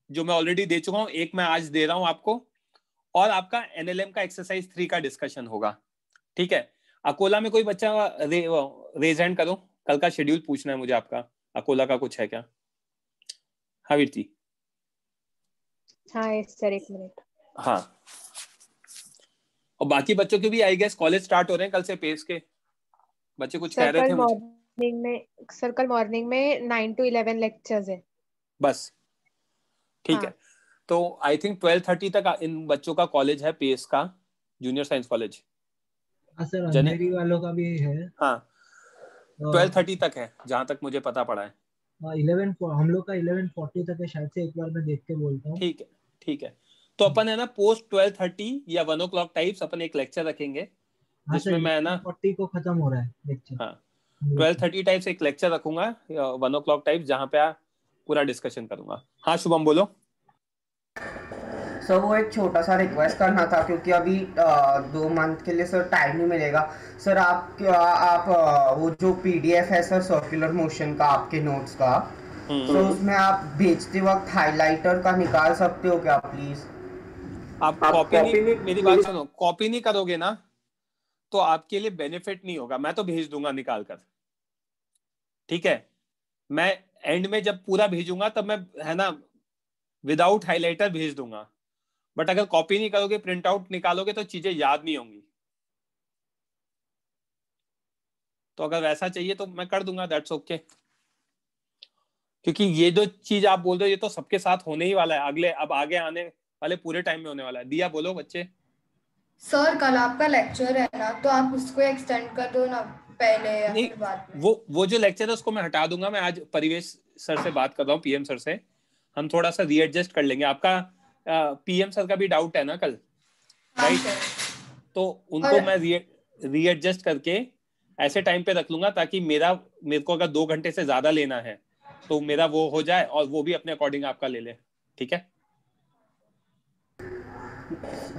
जो मैं ऑलरेडी दे चुका हूं, एक मैं आज दे रहा हूं आपको, और आपका NLM का एक्सरसाइज 3 का डिस्कशन होगा। ठीक है? अकोला में कोई बच्चा रेज हैंड करो, कल का शेड्यूल पूछना है मुझे आपका। अकोला का कुछ है क्या? हाँ वीर जी। हाँ सर, एक मिनट। हाँ, और बाकी बच्चों के भी आई गेस कॉलेज स्टार्ट हो रहे हैं कल से। पेस के बच्चे कुछ कह रहे थे मुझे। सर कल मॉर्निंग में 9 to 11 लेक्चर्स है बस ठीक है। तो आई थिंक 12:30 तक इन बच्चों का कॉलेज है, पेस का जूनियर साइंस कॉलेज। सर अंधेरी वालों का भी है। हाँ 12:30 तक है जहां तक मुझे पता पड़ा है। 11 हम लोग का 11:40 तक है शायद से, एक बार मैं देख के बोलता हूँ। ठीक है ठीक है। तो अपन है ना पोस्ट 12:30 या 1 o'clock टाइप्स अपन एक लेक्चर रखेंगे जिसमें मैं ना 40 को खत्म हो रहा है लेक्चर। हाँ 12:30 टाइप्स एक लेक्चर रखूंगा 1 o'clock टाइप, जहां पे पूरा डिस्कशन करूंगा। हाँ शुभम बोलो। सर वो एक छोटा सा रिक्वेस्ट करना था, क्योंकि अभी 2 मंथ के लिए सर टाइम नहीं मिलेगा। सर आप वो जो PDF है सर सर्कुलर मोशन का आपके नोट्स का, तो उसमें आप भेजते वक्त हाइलाइटर का निकाल सकते हो क्या प्लीज? आप कॉपी नहीं, मेरी बात सुनो, कॉपी नहीं करोगे ना तो आपके लिए बेनिफिट नहीं होगा। मैं तो भेज दूंगा निकाल कर, ठीक है? मैं एंड में जब पूरा भेजूंगा तब मैं है ना विदाउट हाइलाइटर भेज दूंगा, बट अगर कॉपी नहीं करोगे, प्रिंट आउट निकालोगे तो चीजें याद नहीं होंगी। तो अगर वैसा चाहिए तो मैं कर दूंगा, दैट्स ओके। क्योंकि ये जो चीज आप बोल रहे हो ये तो सबके साथ होने ही वाला है, अगले अब आगे आने वाले पूरे टाइम में होने वाला है। दिया बोलो बच्चे। सर कल आपका लेक्चर है ना, तो आप उसको एक्सटेंड कर दो ना, पहले या फिर बाद में। वो जो लेक्चर है उसको मैं हटा दूंगा। मैं आज परिवेश सर से बात कर रहा हूँ, PM सर से, हम थोड़ा सा रीएडजस्ट कर लेंगे। आपका PM सर का भी डाउट है ना कल, राइट? तो उनको मैं रीएडजस्ट करके ऐसे टाइम पे रख लूंगा ताकि मेरे को अगर 2 घंटे से ज्यादा लेना है तो मेरा वो हो जाए और वो भी अपने अकॉर्डिंग आपका ले ले। ठीक है?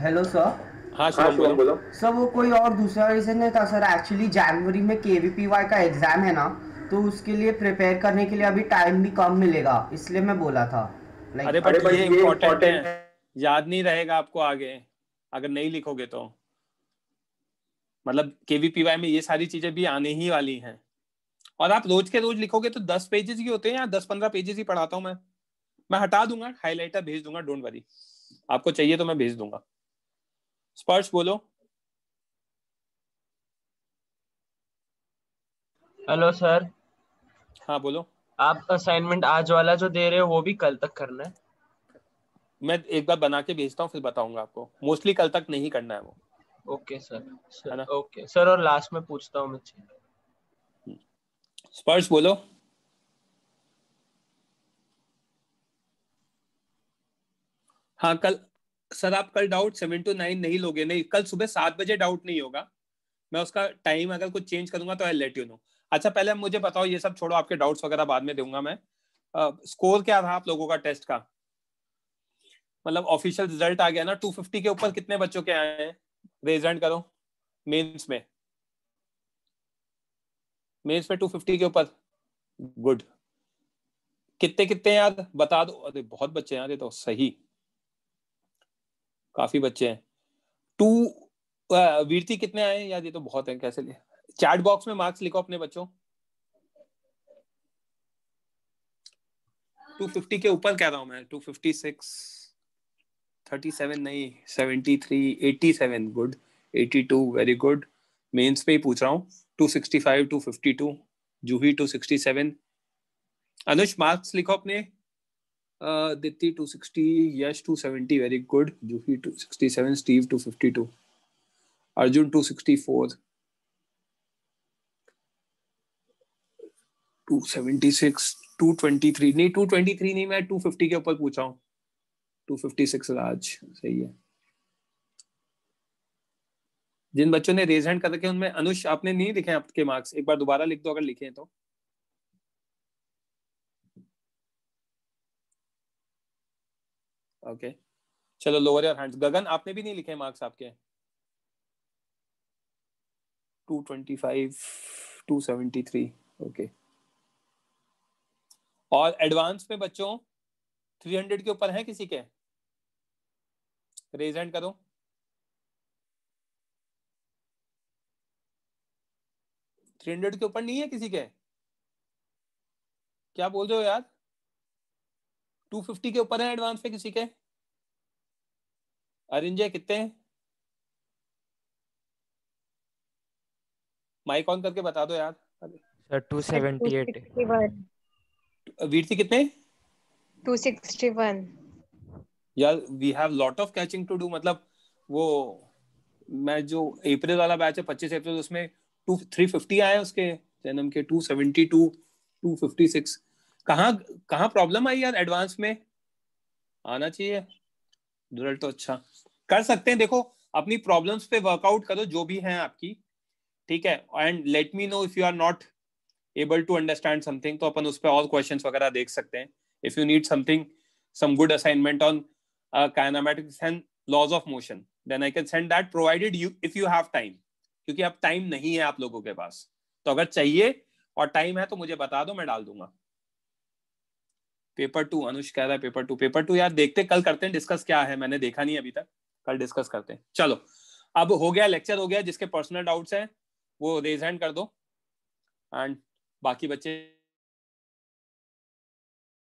Hello sir. हाँ शुभम बोलो। सर वो कोई और दूसरा रीजन नहीं था सर, एक्चुअली जनवरी में KVPY का एग्जाम है ना, तो उसके लिए प्रिपेयर करने के लिए अभी टाइम भी कम मिलेगा, इसलिए मैं बोला था। अरे बट ये इम्पोर्टेंट है, याद नहीं रहेगा आपको आगे अगर नहीं लिखोगे तो। मतलब केवीपीवाई में ये सारी चीजें भी आने ही वाली हैं। और आप रोज के रोज लिखोगे तो 10 पेजेस ही होते हैं या 10-15 पेजेस ही पढ़ाता हूं मैं हटा दूंगा, हाईलाइटर भेज दूंगा, डोंट वरी, आपको चाहिए तो मैं भेज दूंगा। स्पर्श बोलो। Hello sir. हाँ बोलो। आप असाइनमेंट आज वाला जो दे रहे हो वो भी कल तक करना है? मैं एक बार बना के भेजता हूँ फिर बताऊंगा आपको, मोस्टली कल तक नहीं करना है वो। Okay sir, okay sir. और लास्ट में पूछता हूँ मैं, स्पर्श बोलो। हाँ कल सर आप कल डाउट 7 to 9 नहीं लोगे? नहीं, कल सुबह 7 बजे डाउट नहीं होगा, मैं उसका टाइम अगर कुछ चेंज करूंगा तो आई लेट यू नो। अच्छा पहले मुझे बताओ, ये सब छोड़ो, आपके डाउट्स वगैरह बाद में दूंगा मैं। स्कोर क्या था आप लोगों का टेस्ट का? मतलब ऑफिशियल रिजल्ट आ गया ना, 250 के ऊपर कितने बच्चों के आए हैं? रेज हैंड करो। मेंस में 250 के ऊपर, गुड। कितने कितने यार बता दो। अरे बहुत बच्चे हैं यार, ये तो सही, काफी बच्चे हैं। 2 वीरती कितने आए यार? ये तो बहुत है, कैसे लिए? चैट बॉक्स में मार्क्स लिखो अपने बच्चों। 250 के ऊपर कह रहा हूं मैं, 256, 37 नहीं, 73, 87, गुड, 82 वेरी गुड। मेंस पे ही पूछ रहा हूँ। 265, 252, जूही 267। अनुष मार्क्स लिखो अपने। दित्ती 260, यश 270 वेरी गुड, जूही 267, स्टीव 252, अर्जुन 264, 276, 223 नहीं, 223 नहीं, मैं 250 के ऊपर पूछा हूँ। 256 राज, सही है। जिन बच्चों ने रेज हैंड कर रखे उनमें अनुष आपने नहीं लिखे आपके मार्क्स? एक बार दोबारा लिख दो अगर लिखे हैं तो। ओके चलो, लोअर योर हैंड्स। गगन आपने भी नहीं लिखे मार्क्स आपके? 225, 273, ओके। और एडवांस में बच्चों 300 के ऊपर है किसी के? रेज हैंड करो। $300 के ऊपर नहीं है किसी के? क्या बोल रहे हो यार? 250 के ऊपर है एडवांस पे किसी के? अरिंजय कितने? माइक ऑन करके बता दो यार। सर 278। वीरती कितने? 261। यार we have lot of catching to do. मतलब वो मैं जो अप्रैल वाला बैच है 25 अप्रैल, उसमें 350 आए उसके जन्म के, 272, 256। कहाँ प्रॉब्लम आई यार? एडवांस में आना चाहिए रिजल्ट तो अच्छा कर सकते हैं। देखो अपनी प्रॉब्लम्स पे वर्कआउट करो जो भी हैं आपकी, ठीक है, and let me know if you are not able to understand something, तो अपन उस पर और क्वेश्चंस वगैरह देख सकते हैं। If you need something, some good assignment on kinematics and laws of motion, then I can send that provided you if you have time, क्योंकि अब टाइम नहीं है आप लोगों के पास, तो अगर चाहिए और टाइम है तो मुझे बता दो, मैं डाल दूंगा। पेपर 2 अनुष कह रहा है पेपर 2 यार देखते कल करते हैं डिस्कस, क्या है मैंने देखा नहीं अभी तक, कल डिस्कस करते हैं। चलो अब हो गया, लेक्चर हो गया। जिसके पर्सनल डाउट्स हैं वो रेज हैंड कर दो एंड बाकी बच्चे